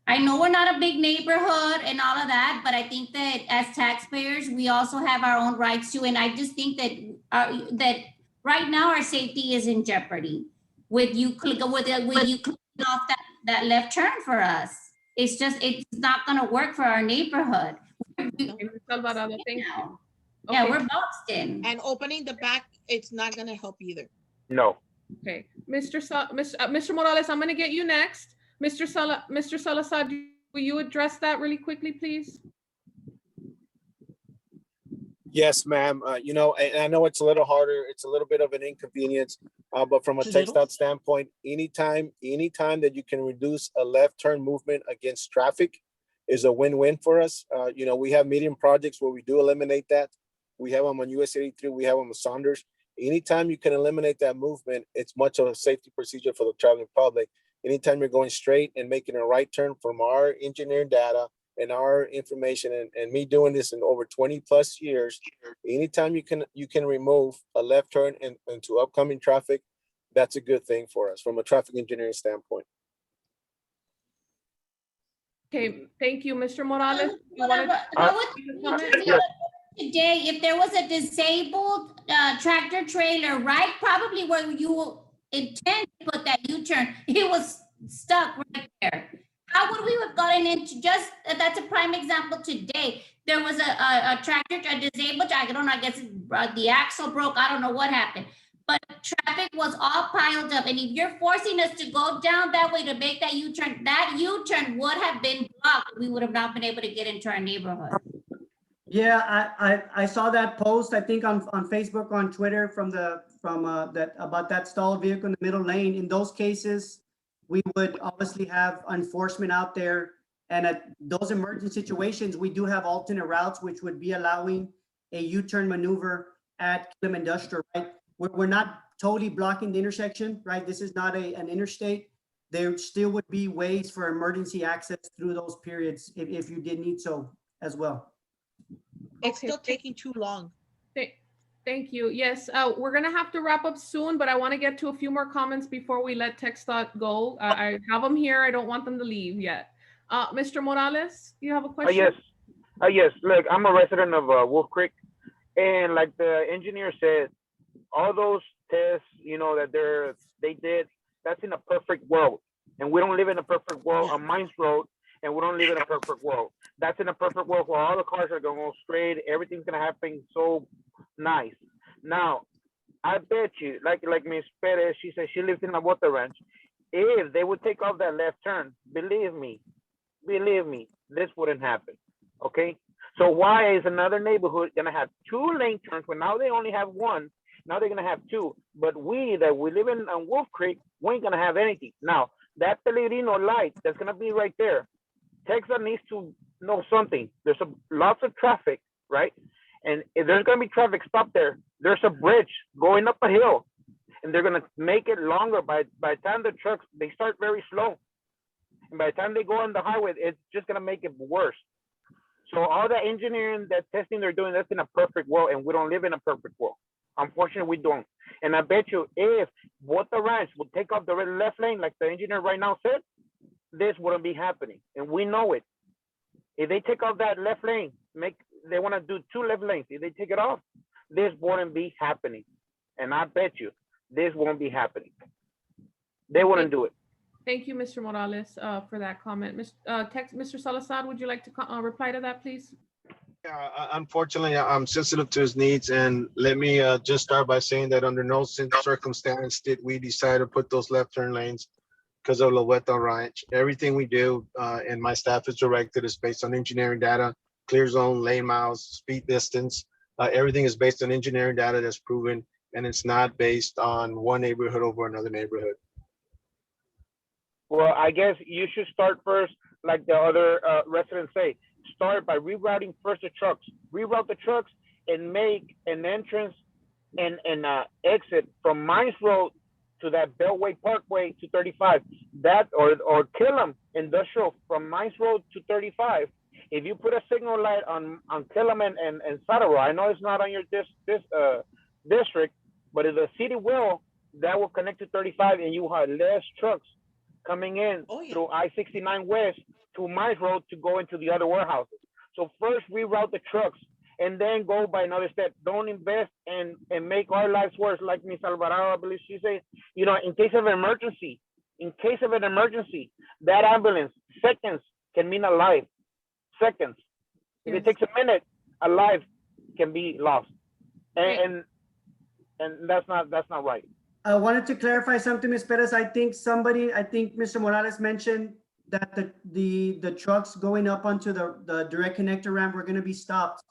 S9: I know we're not a big neighborhood and all of that, but I think that as taxpayers, we also have our own rights too. And I just think that that right now our safety is in jeopardy with you clicking off that left turn for us. It's not going to work for our neighborhood.
S1: Mr. Alvarado, thank you.
S9: Now. Yeah,
S1: Okay.
S9: we're boxed in.
S5: And opening the back, it's not gonna help either.
S6: No.
S1: Okay, Mr. Morales, I'm going to get you next. Mr. Salazar, will you address that really quickly, please?
S2: Yes, ma'am. You know, and I know it's a little harder. It's a little bit of an inconvenience, but from a TxDot standpoint, anytime that you can reduce a left turn movement against traffic is a win-win for us. You know, we have medium projects where we do eliminate that. We have them on US 83. We have them on Saunders. Anytime you can eliminate that movement, it's much of a safety procedure for the traveling public. Anytime you're going straight and making a right turn from our engineering data and our information and me doing this in over 20 plus years, anytime you can remove a left turn into upcoming traffic, that's a good thing for us from a traffic engineering standpoint.
S1: Okay, thank you, Mr. Morales.
S9: Today, if there was a disabled tractor trailer right probably where you intend to put that U-turn, it was stuck right there. How would we have gotten into that's a prime example today. There was a tractor, a disabled, I don't know, I guess the axle broke, I don't know what happened. But traffic was all piled up. And if you're forcing us to go down that way to make that U-turn would have been blocked. We would have not been able to get into our neighborhood.
S3: Yeah, I saw that post, I think on Facebook, on Twitter about that stalled vehicle in the middle lane. In those cases, we would obviously have enforcement out there. And at those emergency situations, we do have alternate routes, which would be allowing a U-turn maneuver at Killam Industrial, right? We're not totally blocking the intersection, right? This is not an interstate. There still would be ways for emergency access through those periods if you did need so as well.
S5: It's still taking too long.
S1: Thank you. Yes, we're going to have to wrap up soon, but I want to get to a few more comments before we let TxDot go. I have them here. I don't want them to leave yet. Mr. Morales, you have a question?
S11: Yes. Yes. Look, I'm a resident of Wolf Creek, and like the engineer said, all those tests, you know, that they did, that's in a perfect world. And we don't live in a perfect world on Mines Road, and we don't live in a perfect world. That's in a perfect world where all the cars are going to go straight. Everything's going to happen so nice. Now, I bet you, like Ms. Perez, she said she lives in a water ranch. If they would take off that left turn, believe me, this wouldn't happen, okay? So why is another neighborhood going to have 2 lane turns when now they only have 1? Now they're going to have 2. But we live in Wolf Creek, we ain't going to have anything. Now, that Pellegrino light that's going to be right there, TxDot needs to know something. There's lots of traffic, right? And if there's going to be traffic stop there, there's a bridge going up a hill, and they're going to make it longer. By the time the trucks, they start very slow. And by the time they go on the highway, it's just going to make it worse. So all the engineering, that testing they're doing, that's in a perfect world, and we don't live in a perfect world. Unfortunately, we don't. And I bet you if Water Ranch would take off the left lane, like the engineer right now said, this wouldn't be happening. And we know it. If they take off that left lane, they want to do 2 left lanes. If they take it off, this wouldn't be happening. And I bet you this won't be happening. They wouldn't do it.
S1: Thank you, Mr. Morales, for that comment. Mr. Salazar, would you like to reply to that, please?
S2: Yeah, unfortunately, I'm sensitive to his needs, and let me just start by saying that under no circumstance did we decide to put those left turn lanes because of La Huerta Ranch. Everything we do, and my staff is directed, is based on engineering data, clear zone, lane miles, speed distance. Everything is based on engineering data that's proven, and it's not based on one neighborhood over another neighborhood.
S11: Well, I guess you should start first, like the other residents say. Start by rerouting first the trucks. Reroute the trucks and make an entrance and exit from Mines Road to that Beltway Parkway to 35. That or Killam Industrial from Mines Road to 35. If you put a signal light on Killam and Saddle, I know it's not on your district, but if the city will, that will connect to 35, and you have less trucks coming in through I-69 West to Mines Road to go into the other warehouses. So first reroute the trucks and then go by another step. Don't invest and make our lives worse, like Miss Alvarado, I believe she said, you know, in case of an emergency, that ambulance, seconds can mean a life. Seconds. If it takes a minute, a life can be lost. And that's not right.
S3: I wanted to clarify something, Ms. Perez. I think Mr. Morales mentioned that the trucks going up onto the direct connector ramp were going to be stopped.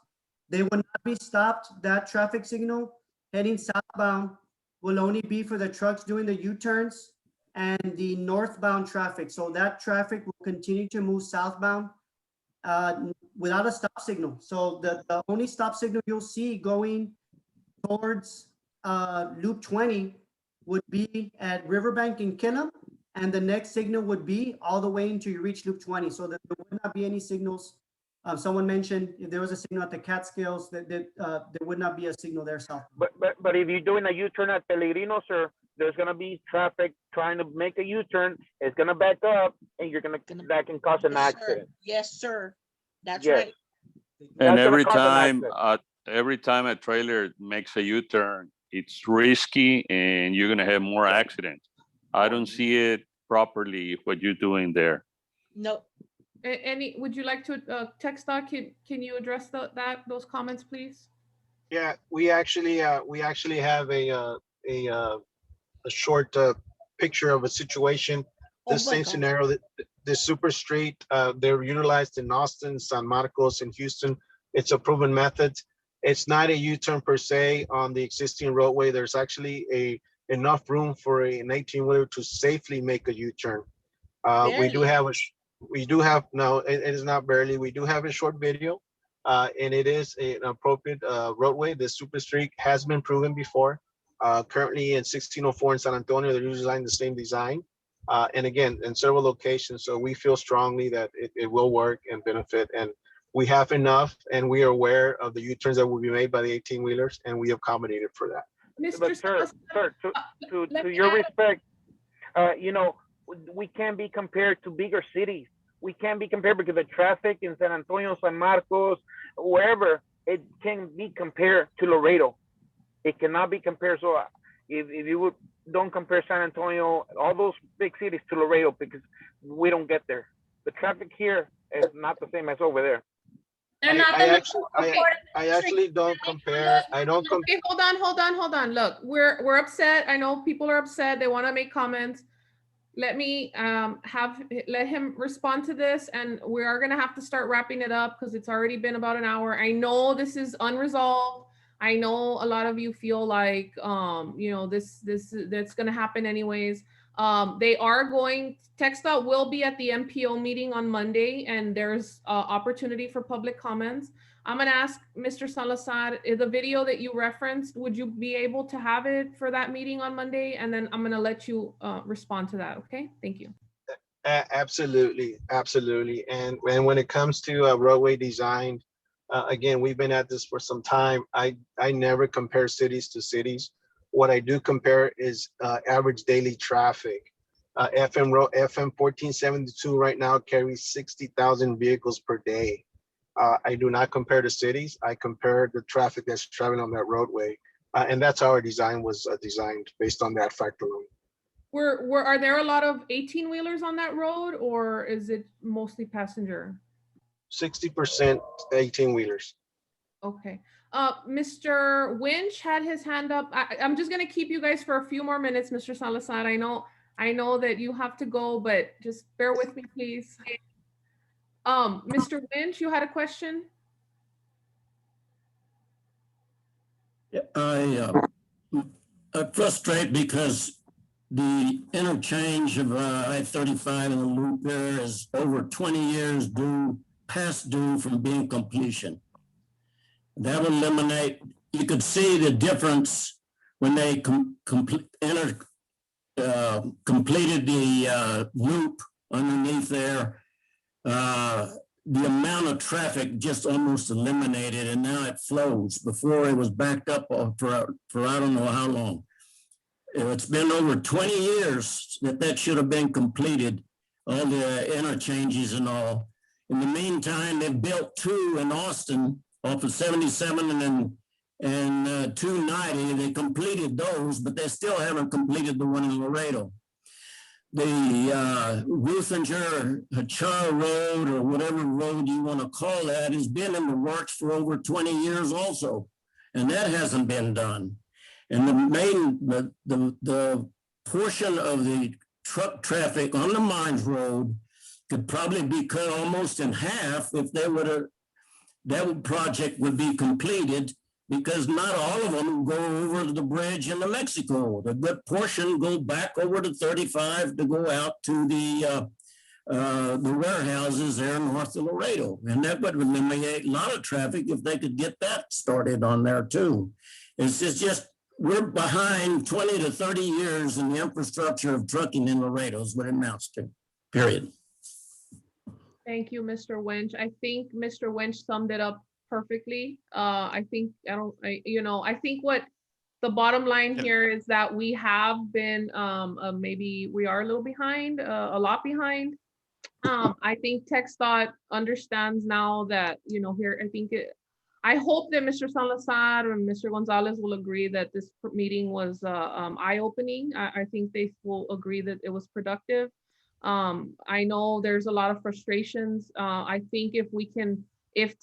S3: They will not be stopped. That traffic signal heading southbound will only be for the trucks doing the U-turns and the northbound traffic. So that traffic will continue to move southbound without a stop signal. So the only stop signal you'll see going towards Loop 20 would be at Riverbank and Killam, and the next signal would be all the way until you reach Loop 20. So that there would not be any signals. Someone mentioned if there was a signal at the Catskills, that there would not be a signal there south.
S11: But if you're doing a U-turn at Pellegrino, sir, there's gonna be traffic trying to make a U-turn. It's gonna back up, and that can cause an accident.
S5: Yes, sir. That's
S11: Yes.
S5: right.
S12: And
S11: That's gonna cause an
S12: every time a trailer makes a U-turn, it's risky and you're gonna have more accidents. I don't see it properly what you're doing there.
S5: No.
S1: Would you like to, TxDot, can you address those comments, please?
S2: Yeah, we actually have a short picture of a situation. This same scenario, the super street, they're utilized in Austin, San Marcos, and Houston. It's a proven method. It's not a U-turn per se on the existing roadway. There's actually enough room for an 18-wheeler to safely make a U-turn. We do have no, it is not barely. We do have a short video, and it is an appropriate roadway. The super street has been proven before. Currently in 1604 in San Antonio, they're using the same design. And again, in several locations. So we feel strongly that it will work and benefit. And we have enough, and we are aware of the U-turns that will be made by the 18-wheelers, and we have accommodated for that.
S11: But sir, to your respect, you know, we can't be compared to bigger cities. We can't be compared because the traffic in San Antonio, San Marcos, wherever, it can be compared to Laredo. It cannot be compared. So if you don't compare San Antonio, all those big cities to Laredo, because we don't get there. The traffic here is not the same as over there.
S2: I actually don't compare.
S1: Okay, hold on. Look, we're upset. I know people are upset. They want to make comments. Let me let him respond to this, and we are gonna have to start wrapping it up because it's already been about an hour. I know this is unresolved. I know a lot of you feel like you know, that's gonna happen anyways. They are going, TxDot will be at the MPO meeting on Monday, and there's opportunity for public comments. I'm gonna ask Mr. Salazar, the video that you referenced, would you be able to have it for that meeting on Monday? And then I'm gonna let you respond to that, okay? Thank you.
S2: Absolutely. And when it comes to roadway design, again, we've been at this for some time. I never compare cities to cities. What I do compare is average daily traffic. FM 1472 right now carries 60,000 vehicles per day. I do not compare to cities. I compare the traffic that's traveling on that roadway. And that's how our design was designed, based on that fact alone.
S1: Are there a lot of 18-wheelers on that road, or is it mostly passenger?
S2: 60% 18-wheelers.
S1: Okay. Mr. Winch had his hand up. I'm just gonna keep you guys for a few more minutes, Mr. Salazar. I know that you have to go, but just bear with me, please. Mr. Winch, you had a question?
S13: Yeah, I'm frustrated because the interchange of I-35 and the loop there is over 20 years past due from being completion. That will eliminate, you could see the difference when they completed the loop underneath there. The amount of traffic just almost eliminated, and now it flows. Before it was backed up for I don't know how long. It's been over 20 years that should have been completed, all the interchanges and all. In the meantime, they built two in Austin off of 77 and 290. They completed those, but they still haven't completed the one in Laredo. The Ruthinger Hachar Road, or whatever road you want to call that, has been in the works for over 20 years also, and that hasn't been done. And the portion of the truck traffic on the Mines Road could probably be cut almost in half if they would have, that project would be completed, because not all of them go over the bridge into Mexico. The good portion go back over to 35 to go out to the warehouses there north of Laredo. And that would eliminate a lot of traffic if they could get that started on there too. It's just we're behind 20 to 30 years in the infrastructure of trucking in Laredo is what it amounts to, period.
S1: Thank you, Mr. Winch. I think Mr. Winch summed it up perfectly. I think what the bottom line here is that we have been maybe we are a little behind, a lot behind. I think TxDot understands now that, here, I hope that Mr. Salazar and Mr. Gonzalez will agree that this meeting was eye-opening. I think they will agree that it was productive. I know there's a lot of frustrations. I think if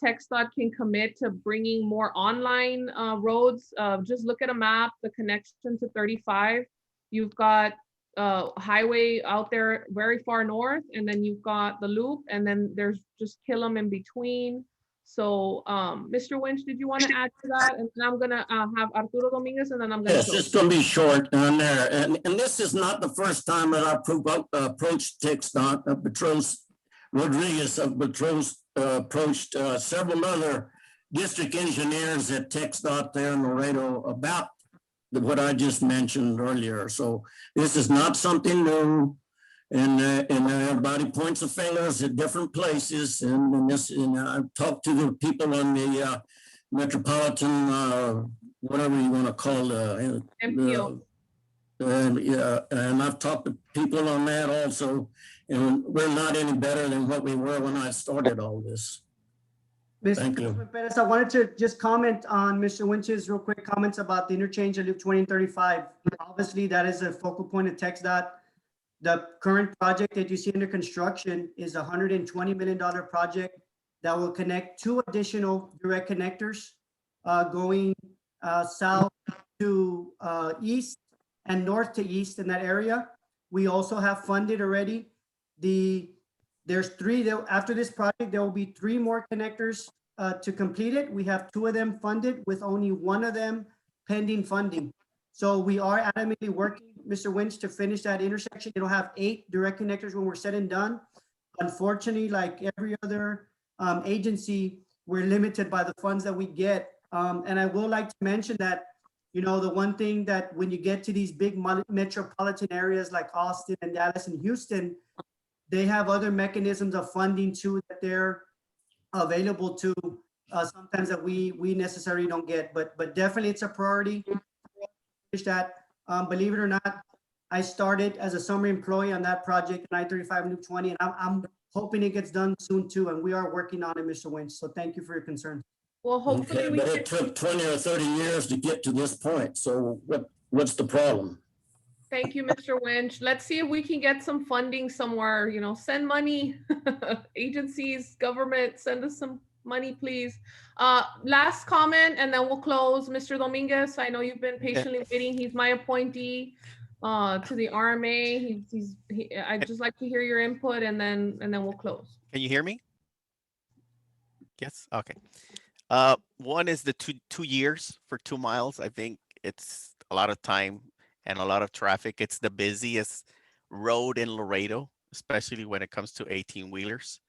S1: TxDot can commit to bringing more online roads, just look at a map, the connection to 35, you've got highway out there very far north, and then you've got the loop, and then there's just Killam in between. So Mr. Winch, did you want to add to that? And then I'm gonna have Arturo Dominguez, and then I'm gonna
S13: Yes, it's going to be short on there. And this is not the first time that I approached TxDot. Petros Rodriguez of Petros approached several other district engineers at TxDot there in Laredo about what I just mentioned earlier. So this is not something new. And everybody points the fingers at different places. And I've talked to the people on the metropolitan, whatever you want to call
S1: MPO.
S13: And I've talked to people on that also. And we're not any better than what we were when I started all this. Thank you.
S3: Mr. Perez, I wanted to just comment on Mr. Winch's real quick comments about the interchange of Loop 20 and 35. Obviously, that is a focal point of TxDot. The current project that you see under construction is a $120 million project that will connect 2 additional direct connectors going south to east and north to east in that area. We also have funded already there's 3 after this project, there will be 3 more connectors to complete it. We have 2 of them funded with only 1 of them pending funding. So we are adamantly working, Mr. Winch, to finish that intersection. It'll have 8 direct connectors when we're said and done. Unfortunately, like every other agency, we're limited by the funds that we get. And I will like to mention that, the one thing that when you get to these big metropolitan areas like Austin and Dallas and Houston, they have other mechanisms of funding too that they're available to sometimes that we necessarily don't get. But definitely it's a priority. That believe it or not, I started as a summer employee on that project, I-35 and Loop 20, and I'm hoping it gets done soon too. And we are working on it, Mr. Winch. So thank you for your concern.
S1: Well, hopefully
S13: Okay, but it took 20 or 30 years to get to this point. So what's the problem?
S1: Thank you, Mr. Winch. Let's see if we can get some funding somewhere, send money, agencies, government, send us some money, please. Last comment, and then we'll close. Mr. Dominguez, I know you've been patiently waiting. He's my appointee to the RMA. I'd just like to hear your input, and then we'll close.
S14: Can you hear me? Yes, okay. One is the 2 years for 2 miles. I think it's a lot of time and a lot of traffic. It's the busiest road in Laredo, especially when it comes to 18-wheelers.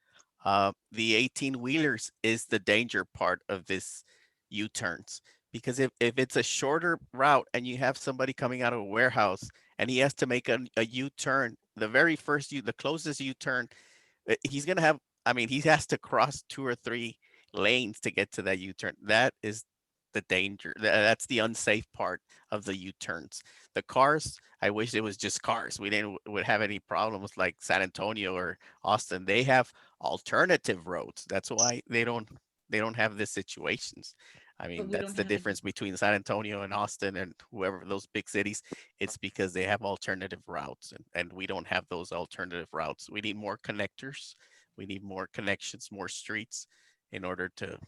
S14: The 18-wheelers is the danger part of this U-turns, because if it's a shorter route and you have somebody coming out of a warehouse and he has to make a U-turn, the closest U-turn, he's going to have, he has to cross 2 or 3 lanes to get to that U-turn. That is the danger. That's the unsafe part of the U-turns. The cars, I wish it was just cars. We would have any problems like San Antonio or Austin. They have alternative roads. That's why they don't they don't have these situations. I mean,
S1: we
S14: that's
S1: don't
S14: the
S1: have it.
S14: difference between San Antonio and Austin and whoever those big cities. It's because they have alternative routes, and we don't have those alternative routes. We need more connectors. We need more connections, more streets in order to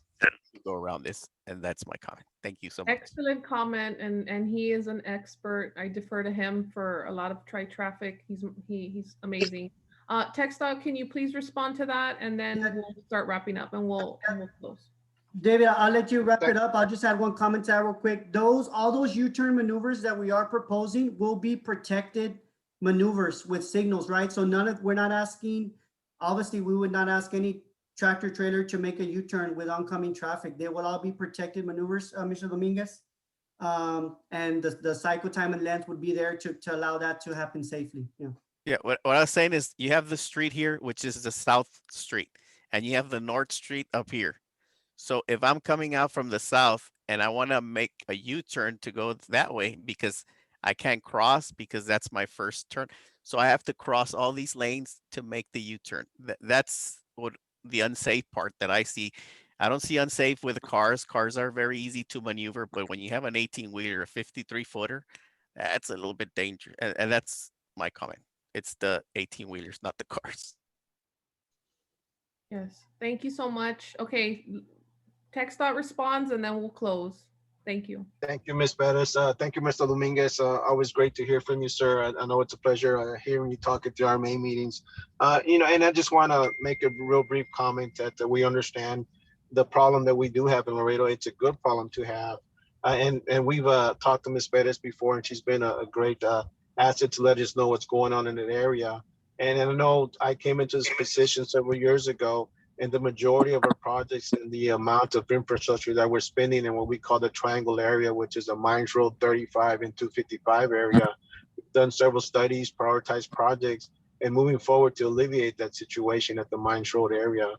S14: go around this. And that's my comment. Thank you so much.
S1: Excellent comment, and he is an expert. I defer to him for a lot of traffic. He's amazing. TxDot, can you please respond to that, and then we'll start wrapping up, and we'll close.
S3: David, I'll let you wrap it up. I'll just add one commentary real quick. All those U-turn maneuvers that we are proposing will be protected maneuvers with signals, right? So we're not asking, obviously we would not ask any tractor trailer to make a U-turn with oncoming traffic. They will all be protected maneuvers, Mr. Dominguez. And the cycle time and length would be there to allow that to happen safely. Yeah.
S14: Yeah, what I was saying is you have the street here, which is the South Street, and you have the North Street up here. So if I'm coming out from the south and I want to make a U-turn to go that way because I can't cross because that's my first turn. So I have to cross all these lanes to make the U-turn. That's what the unsafe part that I see. I don't see unsafe with cars. Cars are very easy to maneuver, but when you have an 18-wheeler, a 53-footer, that's a little bit dangerous. And that's my comment. It's the 18-wheelers, not the cars.
S1: Yes, thank you so much. Okay, TxDot responds, and then we'll close. Thank you.
S2: Thank you, Ms. Bettis. Thank you, Mr. Dominguez. Always great to hear from you, sir. I know it's a pleasure hearing you talk at the RMA meetings. And I just want to make a real brief comment that we understand the problem that we do have in Laredo. It's a good problem to have. And we've talked to Ms. Bettis before, and she's been a great asset to let us know what's going on in that area. And I know I came into this position several years ago, and the majority of our projects and the amount of infrastructure that we're spending in what we call the triangle area, which is a Mines Road 35 and 255 area. We've done several studies, prioritized projects, and moving forward to alleviate that situation at the Mines Road area.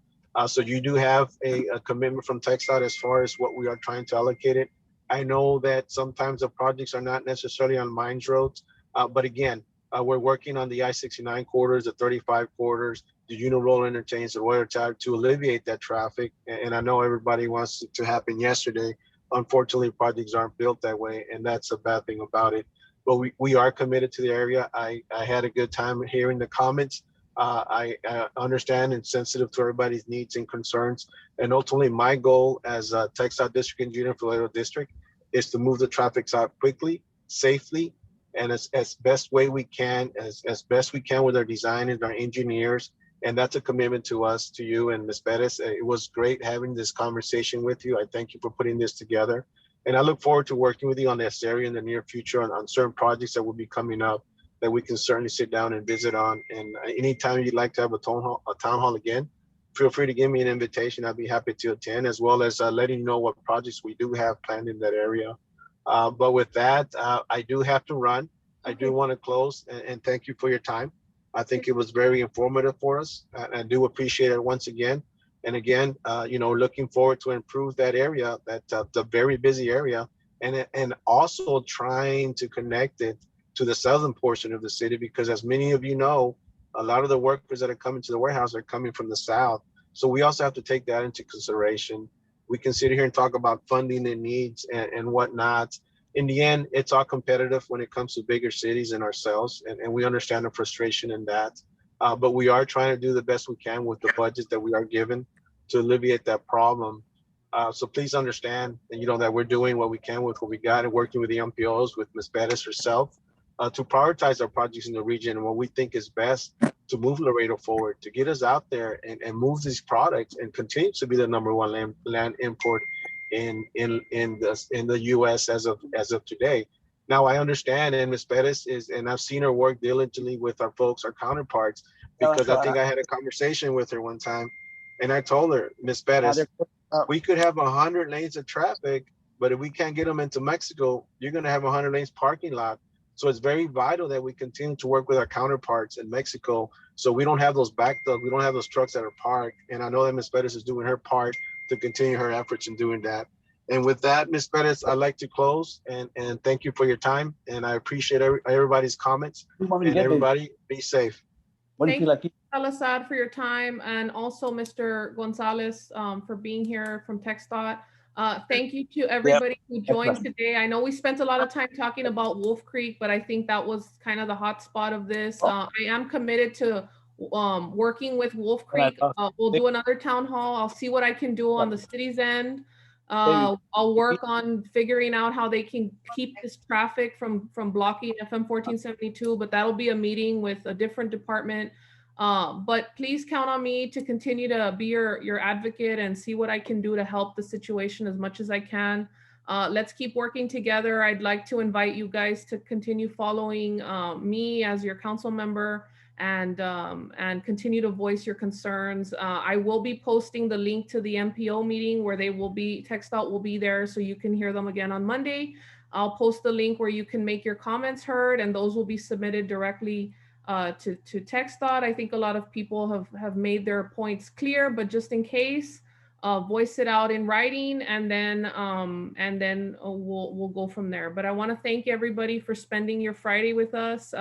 S2: So you do have a commitment from TxDot as far as what we are trying to allocate it. I know that sometimes the projects are not necessarily on Mines Roads, but again, we're working on the I-69 corridors, the 35 corridors, the Unirole interchange, the Royal Tower to alleviate that traffic. And I know everybody wants it to happen yesterday. Unfortunately, projects aren't built that way, and that's a bad thing about it. But we are committed to the area. I had a good time hearing the comments. I understand and sensitive to everybody's needs and concerns. And ultimately, my goal as a TxDot district engineer for Laredo District is to move the traffic out quickly, safely, and as best way we can, as best we can with our designers, our engineers. And that's a commitment to us, to you and Ms. Bettis. It was great having this conversation with you. I thank you for putting this together. And I look forward to working with you on this area in the near future on certain projects that will be coming up that we can certainly sit down and visit on. And anytime you'd like to have a town hall again, feel free to give me an invitation. I'd be happy to attend, as well as letting you know what projects we do have planned in that area. But with that, I do have to run. I do want to close and thank you for your time. I think it was very informative for us. I do appreciate it once again. And again, looking forward to improve that area, the very busy area, and also trying to connect it to the southern portion of the city, because as many of you know, a lot of the workers that are coming to the warehouse are coming from the south. So we also have to take that into consideration. We can sit here and talk about funding and needs and whatnot. In the end, it's all competitive when it comes to bigger cities and ourselves, and we understand the frustration in that. But we are trying to do the best we can with the budget that we are given to alleviate that problem. So please understand, that we're doing what we can with what we got and working with the MPOs, with Ms. Bettis herself, to prioritize our projects in the region and what we think is best to move Laredo forward, to get us out there and move these products and continue to be the #1 land import in the U.S. as of today. Now I understand, and Ms. Bettis and I've seen her work diligently with our folks, our counterparts, because I think I had a conversation with her one time, and I told her, Ms. Bettis, we could have 100 lanes of traffic, but if we can't get them into Mexico, you're going to have 100 lanes parking lot. So it's very vital that we continue to work with our counterparts in Mexico, so we don't have those backed up, we don't have those trucks that are parked. And I know that Ms. Bettis is doing her part to continue her efforts in doing that. And with that, Ms. Bettis, I'd like to close and thank you for your time. And I appreciate everybody's comments. And everybody be safe.
S1: Thank you. Salazar, for your time, and also Mr. Gonzalez for being here from TxDot. Thank you to everybody who joined today. I know we spent a lot of time talking about Wolf Creek, but I think that was kind of the hot spot of this. I am committed to working with Wolf Creek. We'll do another town hall. I'll see what I can do on the city's end. I'll work on figuring out how they can keep this traffic from blocking FM 1472, but that'll be a meeting with a different department. But please count on me to continue to be your advocate and see what I can do to help the situation as much as I can. Let's keep working together. I'd like to invite you guys to continue following me as your council member and continue to voice your concerns. I will be posting the link to the MPO meeting where they will be, TxDot will be there so you can hear them again on Monday. I'll post the link where you can make your comments heard, and those will be submitted directly to TxDot. I think a lot of people have made their points clear, but just in case, voice it out in writing, and then we'll go from there. But I want to thank everybody for spending your Friday with us.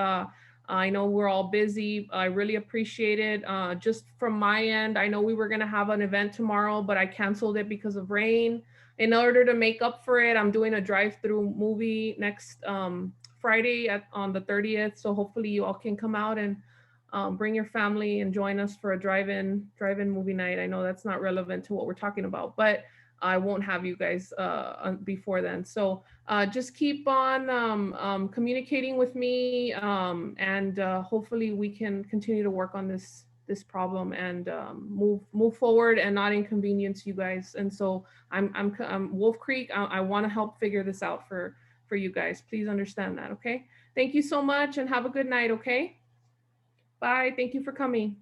S1: I know we're all busy. I really appreciate it. Just from my end, I know we were going to have an event tomorrow, but I canceled it because of rain. In order to make up for it, I'm doing a drive-through movie next Friday on the 30th. So hopefully you all can come out and bring your family and join us for a drive-in movie night. I know that's not relevant to what we're talking about, but I won't have you guys before then. So just keep on communicating with me, and hopefully we can continue to work on this problem and move forward and not inconvenience you guys. And so I'm Wolf Creek. I want to help figure this out for you guys. Please understand that. Okay. Thank you so much and have a good night. Okay. Bye. Thank you for coming.